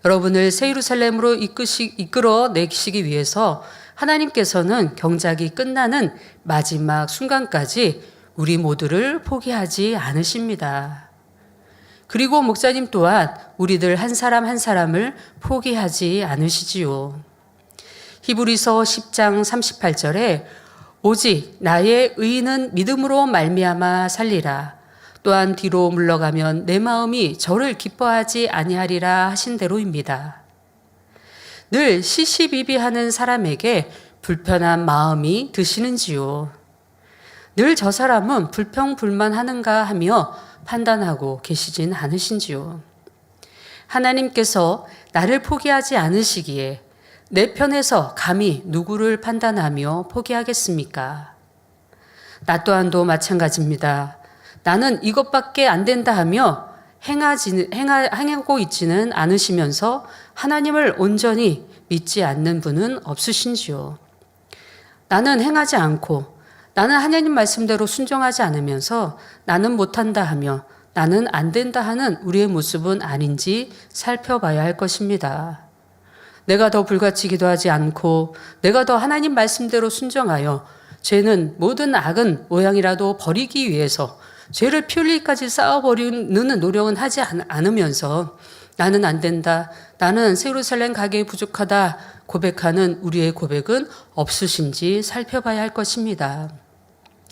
여러분을 새 예루살렘으로 이끌어내시기 위해서 하나님께서는 경작이 끝나는 마지막 순간까지 우리 모두를 포기하지 않으십니다. 그리고 목사님 또한 우리들 한 사람 한 사람을 포기하지 않으시지요. 히브리서 10장 38절에 오직 나의 의인은 믿음으로 말미암아 살리라. 또한 뒤로 물러가면 내 마음이 저를 기뻐하지 아니하리라 하신 대로입니다. 늘 시시비비하는 사람에게 불편한 마음이 드시는지요. 늘 저 사람은 불평불만하는가 하며 판단하고 계시진 않으신지요. 하나님께서 나를 포기하지 않으시기에 내 편에서 감히 누구를 판단하며 포기하겠습니까? 나 또한도 마찬가지입니다. 나는 이것밖에 안 된다 하며 행하고 있지는 않으시면서 하나님을 온전히 믿지 않는 분은 없으신지요. 나는 행하지 않고 나는 하나님 말씀대로 순종하지 않으면서 나는 못한다 하며 나는 안 된다 하는 우리의 모습은 아닌지 살펴봐야 할 것입니다. 내가 더 불같이 기도하지 않고 내가 더 하나님 말씀대로 순종하여 죄는 모든 악은 모양이라도 버리기 위해서 죄를 피 흘리기까지 쌓아버리는 노력은 하지 않으면서 나는 안 된다, 나는 새 예루살렘 가기에 부족하다 고백하는 우리의 고백은 없으신지 살펴봐야 할 것입니다.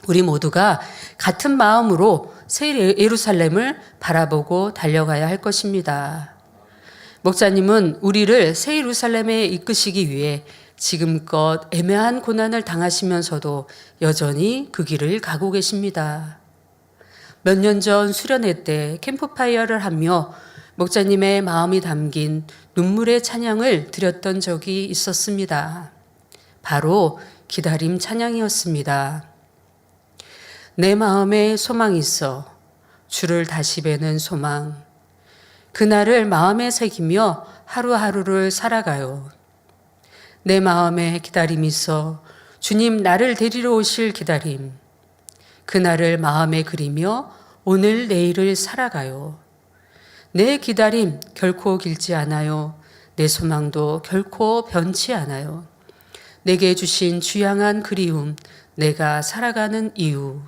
우리 모두가 같은 마음으로 새 예루살렘을 바라보고 달려가야 할 것입니다. 목사님은 우리를 새 예루살렘에 이끄시기 위해 지금껏 애매한 고난을 당하시면서도 여전히 그 길을 가고 계십니다. 몇 년 전 수련회 때 캠프파이어를 하며 목사님의 마음이 담긴 눈물의 찬양을 드렸던 적이 있었습니다. 바로 기다림 찬양이었습니다. 내 마음에 소망이 있어 주를 다시 뵈는 소망. 그날을 마음에 새기며 하루하루를 살아가요. 내 마음에 기다림이 있어 주님 나를 데리러 오실 기다림. 그날을 마음에 그리며 오늘 내일을 살아가요. 내 기다림 결코 길지 않아요. 내 소망도 결코 변치 않아요. 내게 주신 주양한 그리움, 내가 살아가는 이유.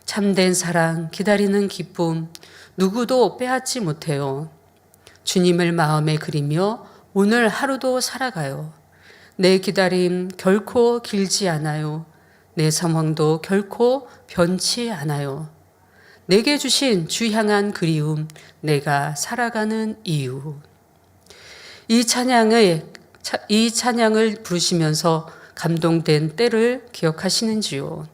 참된 사랑, 기다리는 기쁨, 누구도 빼앗지 못해요. 주님을 마음에 그리며 오늘 하루도 살아가요. 내 기다림 결코 길지 않아요. 내 상황도 결코 변치 않아요. 내게 주신 주 향한 그리움, 내가 살아가는 이유. 이 찬양을 부르시면서 감동된 때를 기억하시는지요?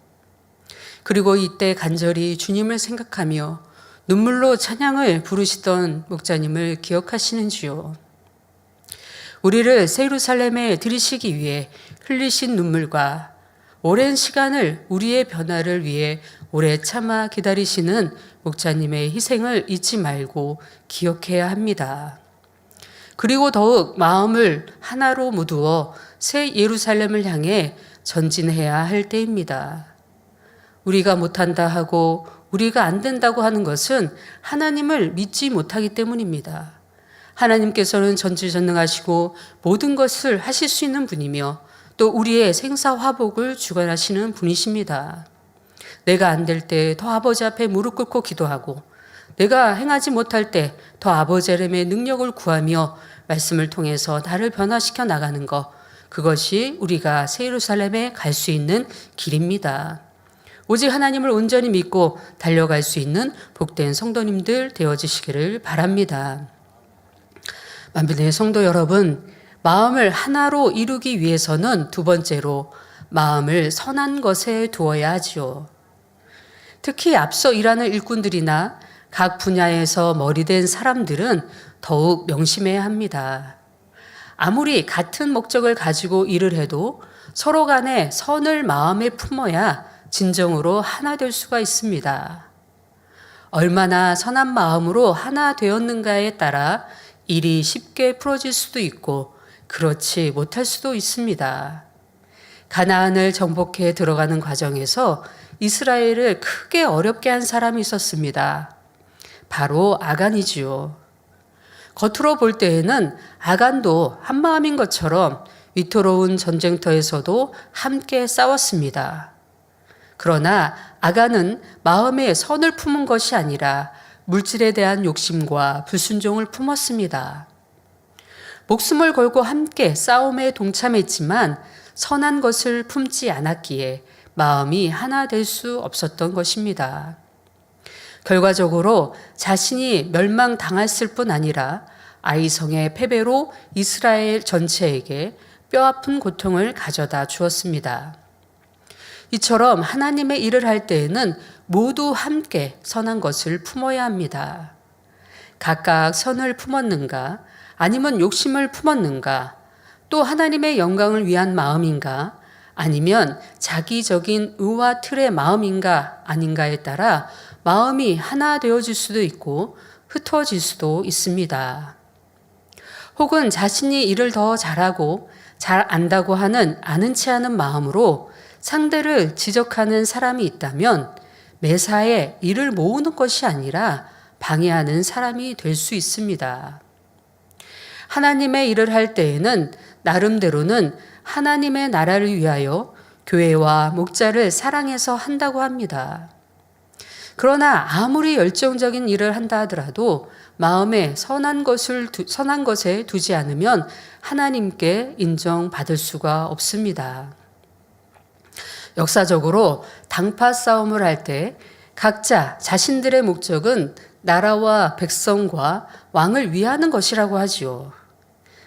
그리고 이때 간절히 주님을 생각하며 눈물로 찬양을 부르시던 목자님을 기억하시는지요? 우리를 새 예루살렘에 들이시기 위해 흘리신 눈물과 오랜 시간을 우리의 변화를 위해 오래 참아 기다리시는 목자님의 희생을 잊지 말고 기억해야 합니다. 그리고 더욱 마음을 하나로 모두어 새 예루살렘을 향해 전진해야 할 때입니다. 우리가 못한다 하고 우리가 안 된다고 하는 것은 하나님을 믿지 못하기 때문입니다. 하나님께서는 전지전능하시고 모든 것을 하실 수 있는 분이며 또 우리의 생사화복을 주관하시는 분이십니다. 내가 안 될 때 더 아버지 앞에 무릎 꿇고 기도하고 내가 행하지 못할 때 더 아버지 하나님의 능력을 구하며 말씀을 통해서 나를 변화시켜 나가는 것, 그것이 우리가 새 예루살렘에 갈 수 있는 길입니다. 오직 하나님을 온전히 믿고 달려갈 수 있는 복된 성도님들 되어지시기를 바랍니다. 만민의 성도 여러분, 마음을 하나로 이루기 위해서는 두 번째로 마음을 선한 것에 두어야 하지요. 특히 앞서 일하는 일꾼들이나 각 분야에서 머리된 사람들은 더욱 명심해야 합니다. 아무리 같은 목적을 가지고 일을 해도 서로 간에 선을 마음에 품어야 진정으로 하나 될 수가 있습니다. 얼마나 선한 마음으로 하나 되었는가에 따라 일이 쉽게 풀어질 수도 있고 그렇지 못할 수도 있습니다. 가나안을 정복해 들어가는 과정에서 이스라엘을 크게 어렵게 한 사람이 있었습니다. 바로 아간이지요. 겉으로 볼 때에는 아간도 한마음인 것처럼 위태로운 전쟁터에서도 함께 싸웠습니다. 그러나 아간은 마음에 선을 품은 것이 아니라 물질에 대한 욕심과 불순종을 품었습니다. 목숨을 걸고 함께 싸움에 동참했지만 선한 것을 품지 않았기에 마음이 하나 될 수 없었던 것입니다. 결과적으로 자신이 멸망당했을 뿐 아니라 아이성의 패배로 이스라엘 전체에게 뼈아픈 고통을 가져다 주었습니다. 이처럼 하나님의 일을 할 때에는 모두 함께 선한 것을 품어야 합니다. 각각 선을 품었는가, 아니면 욕심을 품었는가, 또 하나님의 영광을 위한 마음인가, 아니면 자기적인 의와 틀의 마음인가 아닌가에 따라 마음이 하나 되어질 수도 있고 흩어질 수도 있습니다. 혹은 자신이 일을 더 잘하고 잘 안다고 하는 아는 체 하는 마음으로 상대를 지적하는 사람이 있다면 매사에 일을 모으는 것이 아니라 방해하는 사람이 될 수 있습니다. 하나님의 일을 할 때에는 나름대로는 하나님의 나라를 위하여 교회와 목자를 사랑해서 한다고 합니다. 그러나 아무리 열정적인 일을 한다 하더라도 마음에 선한 것에 두지 않으면 하나님께 인정받을 수가 없습니다. 역사적으로 당파 싸움을 할 때 각자 자신들의 목적은 나라와 백성과 왕을 위하는 것이라고 하지요.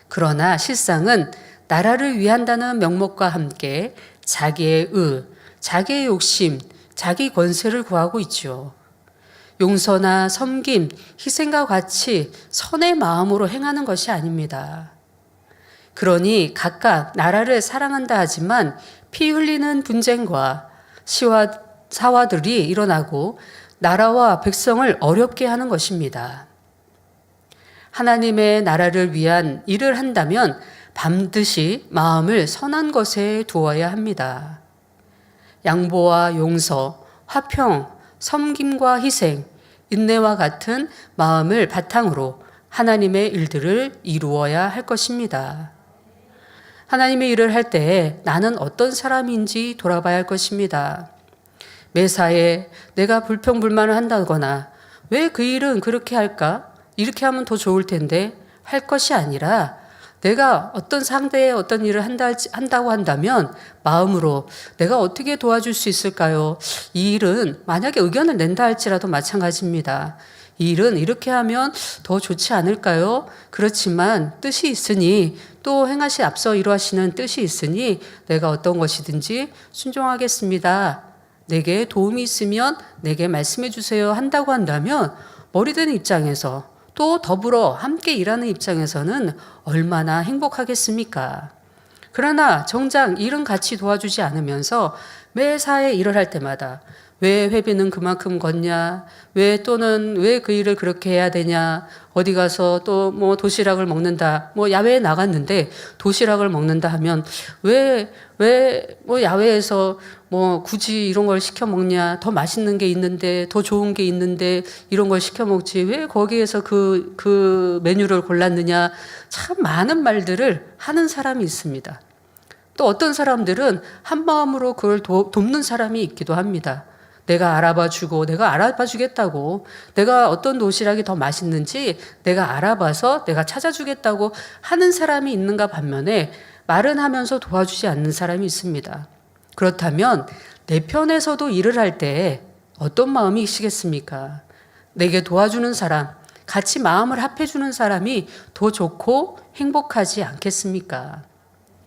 그러나 실상은 나라를 위한다는 명목과 함께 자기의 자기의 욕심, 자기 권세를 구하고 있죠. 용서나 섬김, 희생과 같이 선의 마음으로 행하는 것이 아닙니다. 그러니 각각 나라를 사랑한다 하지만 피 흘리는 분쟁과 사화들이 일어나고 나라와 백성을 어렵게 하는 것입니다. 하나님의 나라를 위한 일을 한다면 반드시 마음을 선한 것에 두어야 합니다. 양보와 용서, 화평, 섬김과 희생, 인내와 같은 마음을 바탕으로 하나님의 일들을 이루어야 할 것입니다. 하나님의 일을 할 때 나는 어떤 사람인지 돌아봐야 할 것입니다. 매사에 내가 불평불만을 한다거나 왜 그 일은 그렇게 할까? 이렇게 하면 더 좋을 텐데 할 것이 아니라 내가 어떤 상대의 어떤 일을 한다고 한다면 마음으로 내가 어떻게 도와줄 수 있을까요? 이 일은 만약에 의견을 낸다 할지라도 마찬가지입니다. 이 일은 이렇게 하면 더 좋지 않을까요? 그렇지만 뜻이 있으니 또 앞서 이루하시는 뜻이 있으니 내가 어떤 것이든지 순종하겠습니다. 내게 도움이 있으면 내게 말씀해 주세요 한다고 한다면 머리 든 입장에서 또 더불어 함께 일하는 입장에서는 얼마나 행복하겠습니까? 그러나 정작 일은 같이 도와주지 않으면서 매사에 일을 할 때마다 왜 회비는 그만큼 걷냐? 왜 그 일을 그렇게 해야 되냐? 어디 가서 또 뭐 도시락을 먹는다. 뭐 야외에 나갔는데 도시락을 먹는다 하면 왜 뭐 야외에서 뭐 굳이 이런 걸 시켜 먹냐? 더 맛있는 게 있는데, 더 좋은 게 있는데 이런 걸 시켜 먹지. 왜 거기에서 그 메뉴를 골랐느냐? 참 많은 말들을 하는 사람이 있습니다. 또 어떤 사람들은 한 마음으로 그걸 돕는 사람이 있기도 합니다. 내가 알아봐 주겠다고, 내가 어떤 도시락이 더 맛있는지 내가 알아봐서 내가 찾아주겠다고 하는 사람이 있는가 반면에 말은 하면서 도와주지 않는 사람이 있습니다. 그렇다면 내 편에서도 일을 할 때 어떤 마음이시겠습니까? 내게 도와주는 사람, 같이 마음을 합해주는 사람이 더 좋고 행복하지 않겠습니까?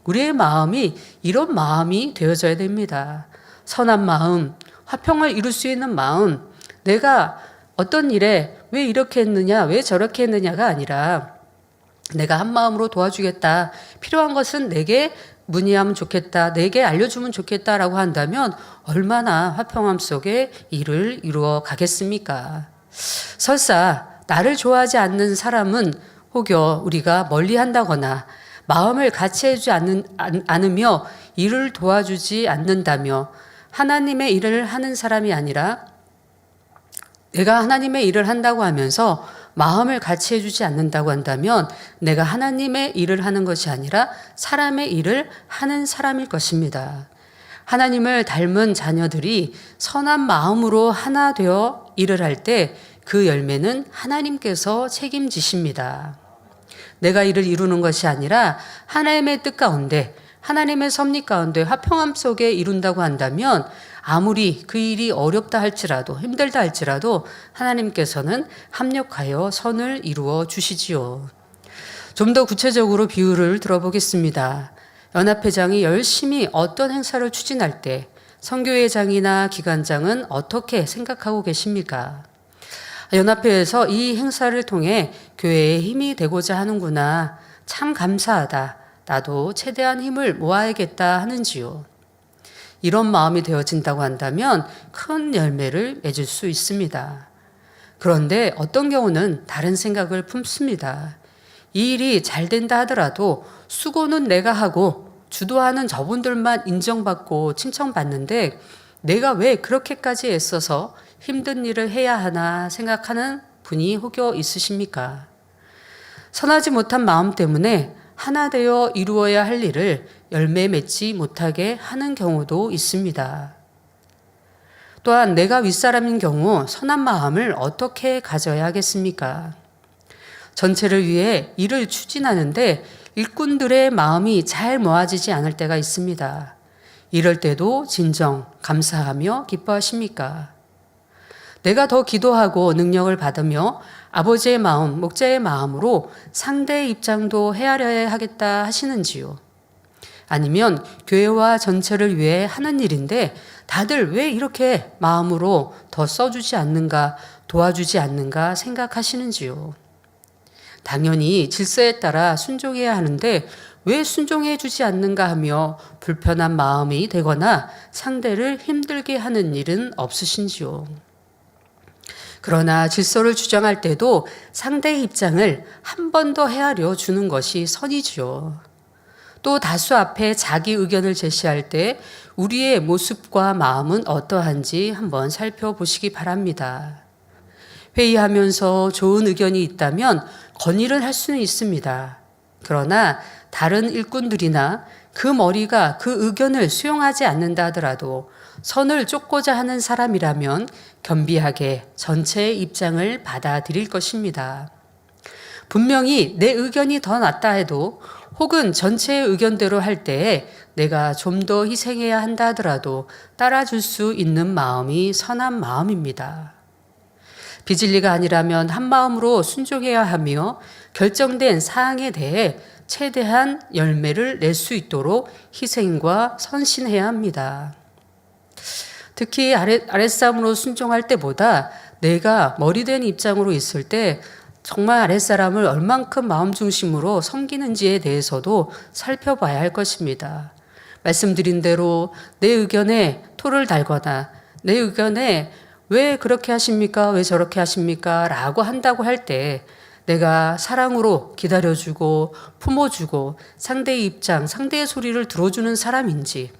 우리의 마음이 이런 마음이 되어져야 됩니다. 선한 마음, 화평을 이룰 수 있는 마음, 내가 어떤 일에 왜 이렇게 했느냐, 왜 저렇게 했느냐가 아니라 내가 한 마음으로 도와주겠다. 필요한 것은 내게 문의하면 좋겠다. 내게 알려주면 좋겠다라고 한다면 얼마나 화평함 속에 일을 이루어 가겠습니까? 설사 나를 좋아하지 않는 사람은 혹여 우리가 멀리 한다거나 마음을 같이 해주지 않으며 일을 도와주지 않는다며 하나님의 일을 하는 사람이 아니라 내가 하나님의 일을 한다고 하면서 마음을 같이 해주지 않는다고 한다면 내가 하나님의 일을 하는 것이 아니라 사람의 일을 하는 사람일 것입니다. 하나님을 닮은 자녀들이 선한 마음으로 하나 되어 일을 할 때 그 열매는 하나님께서 책임지십니다. 내가 일을 이루는 것이 아니라 하나님의 뜻 가운데, 하나님의 섭리 가운데 화평함 속에 이룬다고 한다면 아무리 그 일이 어렵다 할지라도, 힘들다 할지라도 하나님께서는 합력하여 선을 이루어 주시지요. 좀 더 구체적으로 비유를 들어보겠습니다. 연합회장이 열심히 어떤 행사를 추진할 때 선교회장이나 기관장은 어떻게 생각하고 계십니까? 연합회에서 이 행사를 통해 교회에 힘이 되고자 하는구나. 참 감사하다. 나도 최대한 힘을 모아야겠다 하는지요. 이런 마음이 되어진다고 한다면 큰 열매를 맺을 수 있습니다. 그런데 어떤 경우는 다른 생각을 품습니다. 이 일이 잘 된다 하더라도 수고는 내가 하고 주도하는 저분들만 인정받고 칭찬받는데 내가 왜 그렇게까지 애써서 힘든 일을 해야 하나 생각하는 분이 혹여 있으십니까? 선하지 못한 마음 때문에 하나 되어 이루어야 할 일을 열매 맺지 못하게 하는 경우도 있습니다. 또한 내가 윗사람인 경우 선한 마음을 어떻게 가져야 하겠습니까? 전체를 위해 일을 추진하는데 일꾼들의 마음이 잘 모아지지 않을 때가 있습니다. 이럴 때도 진정 감사하며 기뻐하십니까? 내가 더 기도하고 능력을 받으며 아버지의 마음, 목자의 마음으로 상대의 입장도 헤아려야 하겠다 하시는지요? 아니면 교회와 전체를 위해 하는 일인데 다들 왜 이렇게 마음으로 더 써주지 않는가, 도와주지 않는가 생각하시는지요? 당연히 질서에 따라 순종해야 하는데 왜 순종해 주지 않는가 하며 불편한 마음이 되거나 상대를 힘들게 하는 일은 없으신지요? 그러나 질서를 주장할 때도 상대의 입장을 한 번 더 헤아려 주는 것이 선이지요. 또 다수 앞에 자기 의견을 제시할 때 우리의 모습과 마음은 어떠한지 한번 살펴보시기 바랍니다. 회의하면서 좋은 의견이 있다면 건의를 할 수는 있습니다. 그러나 다른 일꾼들이나 그 머리가 그 의견을 수용하지 않는다 하더라도 선을 쫓고자 하는 사람이라면 겸비하게 전체의 입장을 받아들일 것입니다. 분명히 내 의견이 더 낫다 해도 혹은 전체의 의견대로 할 때에 내가 좀 더 희생해야 한다 하더라도 따라줄 수 있는 마음이 선한 마음입니다. 비진리가 아니라면 한 마음으로 순종해야 하며 결정된 사항에 대해 최대한 열매를 낼 수 있도록 희생과 선신해야 합니다. 특히 아랫사람으로 순종할 때보다 내가 머리된 입장으로 있을 때 정말 아랫사람을 얼만큼 마음 중심으로 섬기는지에 대해서도 살펴봐야 할 것입니다. 말씀드린 대로 내 의견에 토를 달거나 내 의견에 왜 그렇게 하십니까? 왜 저렇게 하십니까? 라고 한다고 할 때 내가 사랑으로 기다려주고 품어주고 상대의 입장, 상대의 소리를 들어주는 사람인지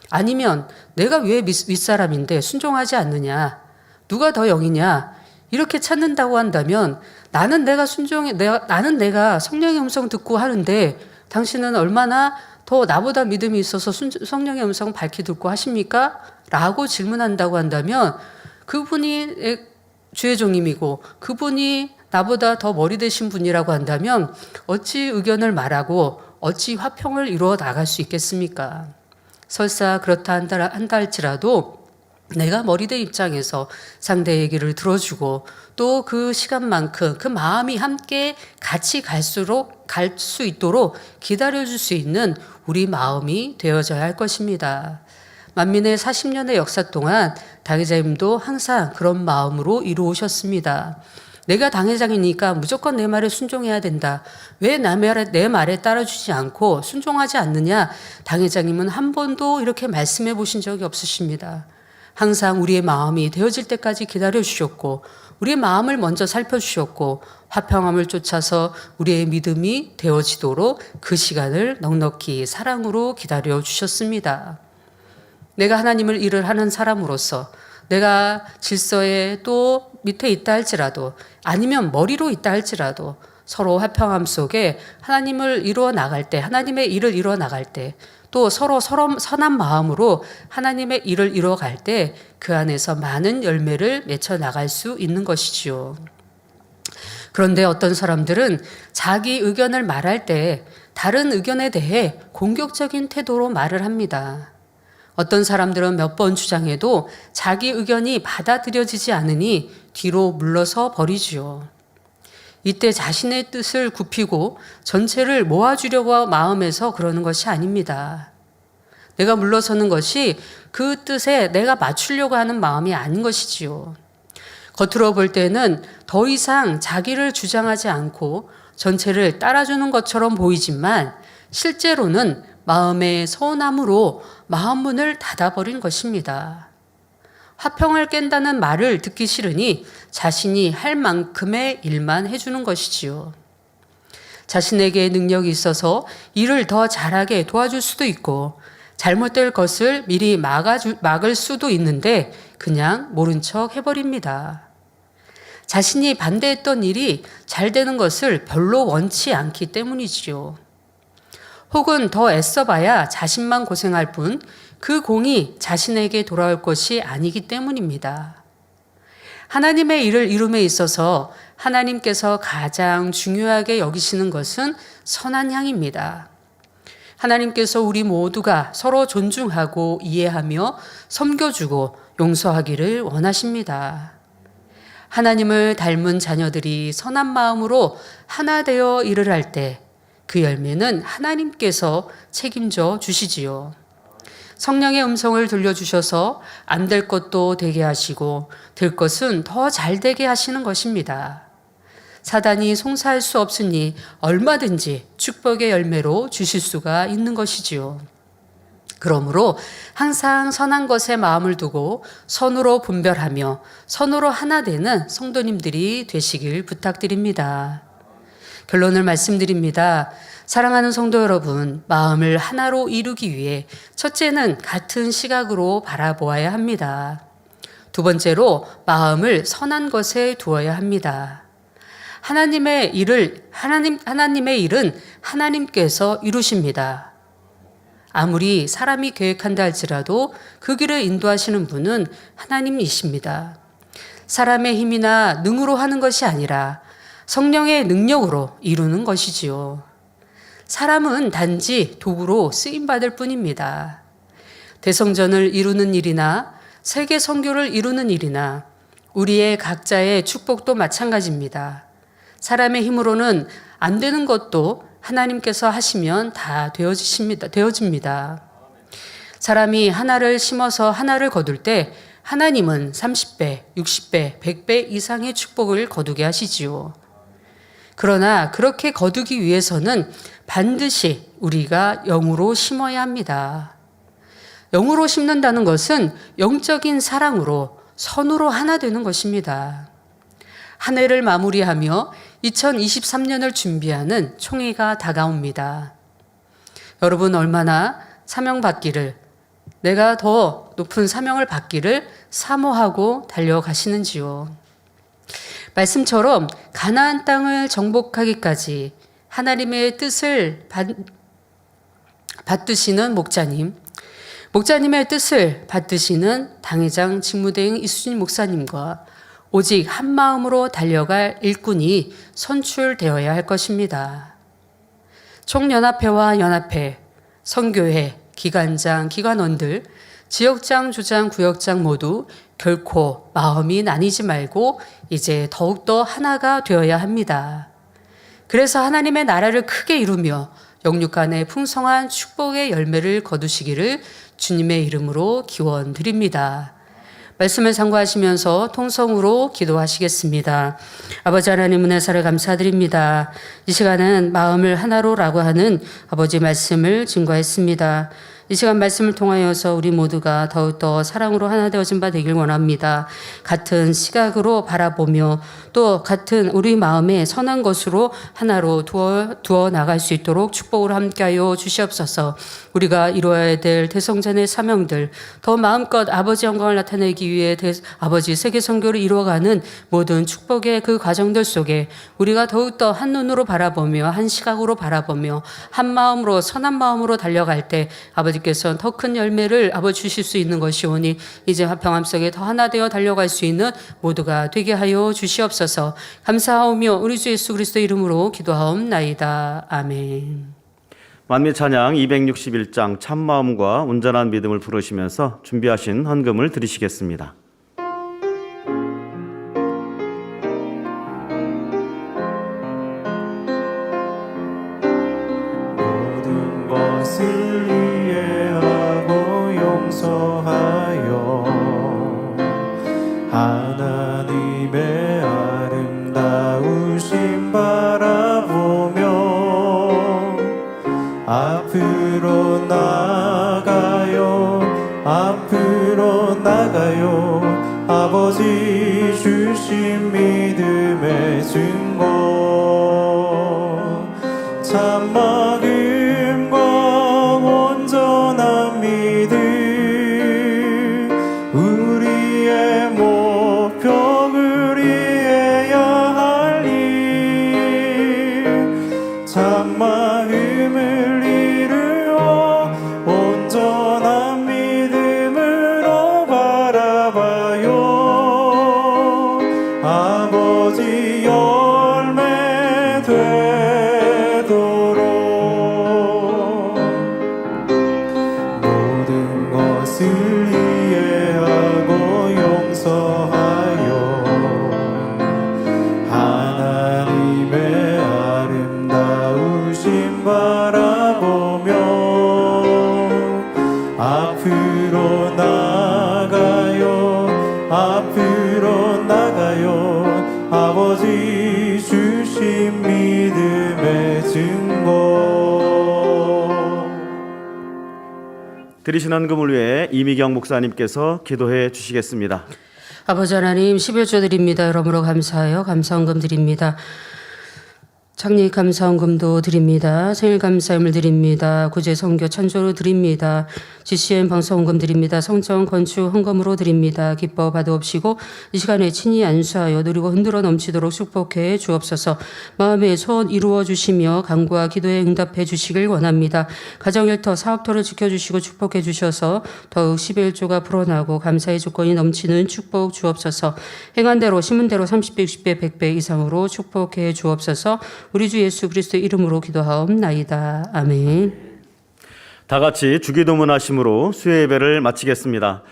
아니면 내가 왜 윗사람인데 순종하지 않느냐? 누가 더 영이냐? 이렇게 찾는다고 한다면 나는 내가 성령의 음성 듣고 하는데 당신은 얼마나 더 나보다 믿음이 있어서 성령의 음성 밝히 듣고 하십니까? 라고 질문한다고 한다면 그분이 주의 종임이고 그분이 나보다 더 머리 되신 분이라고 한다면 어찌 의견을 말하고 어찌 화평을 이루어 나갈 수 있겠습니까? 설사 그렇다 한다 할지라도 내가 머리된 입장에서 상대 얘기를 들어주고 또 그 시간만큼 그 마음이 함께 같이 갈 수 있도록 기다려줄 수 있는 우리 마음이 되어져야 할 것입니다. 만민의 40년의 역사 동안 당회자님도 항상 그런 마음으로 이루어오셨습니다. 내가 당회장이니까 무조건 내 말에 순종해야 된다. 왜 내 말에 따라주지 않고 순종하지 않느냐? 당회장님은 한 번도 이렇게 말씀해 보신 적이 없으십니다. 항상 우리의 마음이 되어질 때까지 기다려주셨고 우리의 마음을 먼저 살펴주셨고 화평함을 쫓아서 우리의 믿음이 되어지도록 그 시간을 넉넉히 사랑으로 기다려주셨습니다. 내가 하나님을 일을 하는 사람으로서 내가 질서에 또 밑에 있다 할지라도 아니면 머리로 있다 할지라도 서로 화평함 속에 하나님을 이루어 나갈 때, 하나님의 일을 이루어 나갈 때, 또 서로 선한 마음으로 하나님의 일을 이루어갈 때 그 안에서 많은 열매를 맺혀 나갈 수 있는 것이지요. 그런데 어떤 사람들은 자기 의견을 말할 때 다른 의견에 대해 공격적인 태도로 말을 합니다. 어떤 사람들은 몇 번 주장해도 자기 의견이 받아들여지지 않으니 뒤로 물러서 버리지요. 이때 자신의 뜻을 굽히고 전체를 모아주려고 마음에서 그러는 것이 아닙니다. 내가 물러서는 것이 그 뜻에 내가 맞추려고 하는 마음이 아닌 것이지요. 겉으로 볼 때는 더 이상 자기를 주장하지 않고 전체를 따라주는 것처럼 보이지만 실제로는 마음의 서운함으로 마음 문을 닫아버린 것입니다. 화평을 깬다는 말을 듣기 싫으니 자신이 할 만큼의 일만 해주는 것이지요. 자신에게 능력이 있어서 일을 더 잘하게 도와줄 수도 있고 잘못될 것을 미리 막을 수도 있는데 그냥 모른 척 해버립니다. 자신이 반대했던 일이 잘 되는 것을 별로 원치 않기 때문이지요. 혹은 더 애써봐야 자신만 고생할 뿐 그 공이 자신에게 돌아올 것이 아니기 때문입니다. 하나님의 일을 이룸에 있어서 하나님께서 가장 중요하게 여기시는 것은 선한 향입니다. 하나님께서 우리 모두가 서로 존중하고 이해하며 섬겨주고 용서하기를 원하십니다. 하나님을 닮은 자녀들이 선한 마음으로 하나 되어 일을 할 때 그 열매는 하나님께서 책임져 주시지요. 성령의 음성을 들려주셔서 안 될 것도 되게 하시고 될 것은 더 잘 되게 하시는 것입니다. 사단이 송사할 수 없으니 얼마든지 축복의 열매로 주실 수가 있는 것이지요. 그러므로 항상 선한 것에 마음을 두고 선으로 분별하며 선으로 하나 되는 성도님들이 되시길 부탁드립니다. 결론을 말씀드립니다. 사랑하는 성도 여러분, 마음을 하나로 이루기 위해 첫째는 같은 시각으로 바라보아야 합니다. 두 번째로 마음을 선한 것에 두어야 합니다. 하나님의 일은 하나님께서 이루십니다. 아무리 사람이 계획한다 할지라도 그 길을 인도하시는 분은 하나님이십니다. 사람의 힘이나 능으로 하는 것이 아니라 성령의 능력으로 이루는 것이지요. 사람은 단지 도구로 쓰임받을 뿐입니다. 대성전을 이루는 일이나 세계 선교를 이루는 일이나 우리의 각자의 축복도 마찬가지입니다. 사람의 힘으로는 안 되는 것도 하나님께서 하시면 다 되어집니다. 사람이 하나를 심어서 하나를 거둘 때 하나님은 30배, 60배, 100배 이상의 축복을 거두게 하시지요. 그러나 그렇게 거두기 위해서는 반드시 우리가 영으로 심어야 합니다. 영으로 심는다는 것은 영적인 사랑으로 선으로 하나 되는 것입니다. 한 해를 마무리하며 2023년을 준비하는 총회가 다가옵니다. 여러분 얼마나 사명받기를, 내가 더 높은 사명을 받기를 사모하고 달려가시는지요. 말씀처럼 가나안 땅을 정복하기까지 하나님의 뜻을 받드시는 목자님의 뜻을 받드시는 당회장 직무대행 이수진 목사님과 오직 한 마음으로 달려갈 일꾼이 선출되어야 할 것입니다. 총연합회와 연합회, 선교회, 기관장, 기관원들, 지역장, 조장, 구역장 모두 결코 마음이 나뉘지 말고 이제 더욱더 하나가 되어야 합니다. 그래서 하나님의 나라를 크게 이루며 영육간의 풍성한 축복의 열매를 거두시기를 주님의 이름으로 기원드립니다. 말씀을 참고하시면서 통성으로 기도하시겠습니다. 아버지 하나님 은혜사를 감사드립니다. 이 시간은 마음을 하나로라고 하는 아버지 말씀을 증거했습니다. 이 시간 말씀을 통하여서 우리 모두가 더욱더 사랑으로 하나 되어진 바 되길 원합니다. 같은 시각으로 바라보며 또 또 같은 우리 마음에 선한 것으로 하나로 두어 나갈 수 있도록 축복을 함께하여 주시옵소서. 우리가 이루어야 될 대성전의 사명들 더 마음껏 아버지 영광을 나타내기 위해 아버지 세계 선교를 이루어가는 모든 축복의 그 과정들 속에 우리가 더욱더 한 눈으로 바라보며 한 시각으로 바라보며 한 마음으로 선한 마음으로 달려갈 때 아버지께서는 더 큰 열매를 아버지 주실 수 있는 것이오니 이제 화평함 속에 더 하나 되어 달려갈 수 있는 모두가 되게 하여 주시옵소서. 감사하오며 우리 주 예수 그리스도 이름으로 기도하옵나이다. 아멘. 만미 찬양 261장 참마음과 온전한 믿음을 부르시면서 준비하신 헌금을 드리시겠습니다. 모든 것을 이해하고 용서하여 하나님의 아름다우심 바라보며 앞으로 나가요 아버지 주신 믿음의 증거 참마음과 온전한 믿음 우리의 목표 그리해야 할 일 참마음을 이루어 온전한 믿음으로 바라봐요 아버지 열매 되도록 모든 것을 이해하고 용서하여 하나님의 아름다우심 바라보며 앞으로 나가요 아버지 주신 믿음의 증거 드리신 헌금을 위해 이미경 목사님께서 기도해 주시겠습니다. 아버지 하나님 11조 드립니다. 여러모로 감사하여 감사헌금 드립니다. 창립 감사헌금도 드립니다. 생일 감사함을 드립니다. 구제 선교 찬조로 드립니다. GCN 방송헌금 드립니다. 성전 건축 헌금으로 드립니다. 기뻐 받으옵시고 이 시간에 친히 안수하여 누리고 흔들어 넘치도록 축복해 주옵소서. 마음의 소원 이루어 주시며 간구와 기도에 응답해 주시길 원합니다. 가정 일터 사업터를 지켜주시고 축복해 주셔서 더욱 11조가 불어나고 감사의 조건이 넘치는 축복 주옵소서. 행한 대로 심은 대로 30배 60배 100배 이상으로 축복해 주옵소서. 우리 주 예수 그리스도 이름으로 기도하옵나이다. 아멘. 다 같이 주기도문 하심으로 수요 예배를 마치겠습니다.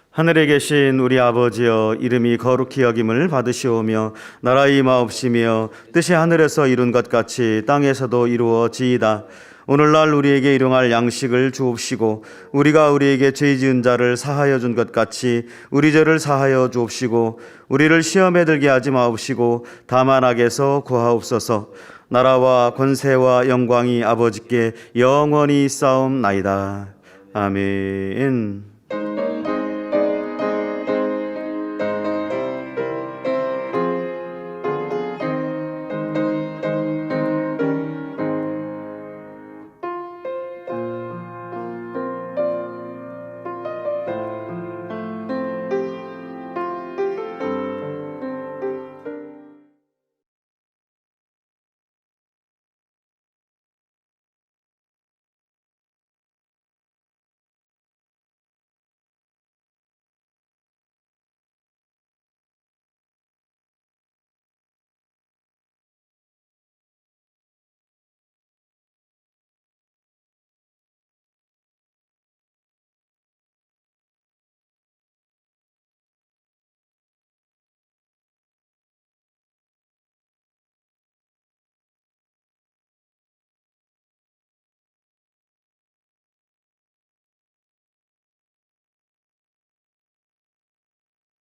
하늘에 계신 우리 아버지여 이름이 거룩히 여김을 받으시오며 나라의 임하옵시며 뜻이 하늘에서 이룬 것 같이 땅에서도 이루어지이다. 오늘날 우리에게 일용할 양식을 주옵시고 우리가 우리에게 죄 지은 자를 사하여 준 것 같이 우리 죄를 사하여 주옵시고 우리를 시험에 들게 하지 마옵시고 다만 악에서 구하옵소서. 나라와 권세와 영광이 아버지께 영원히 있사옵나이다. 아멘.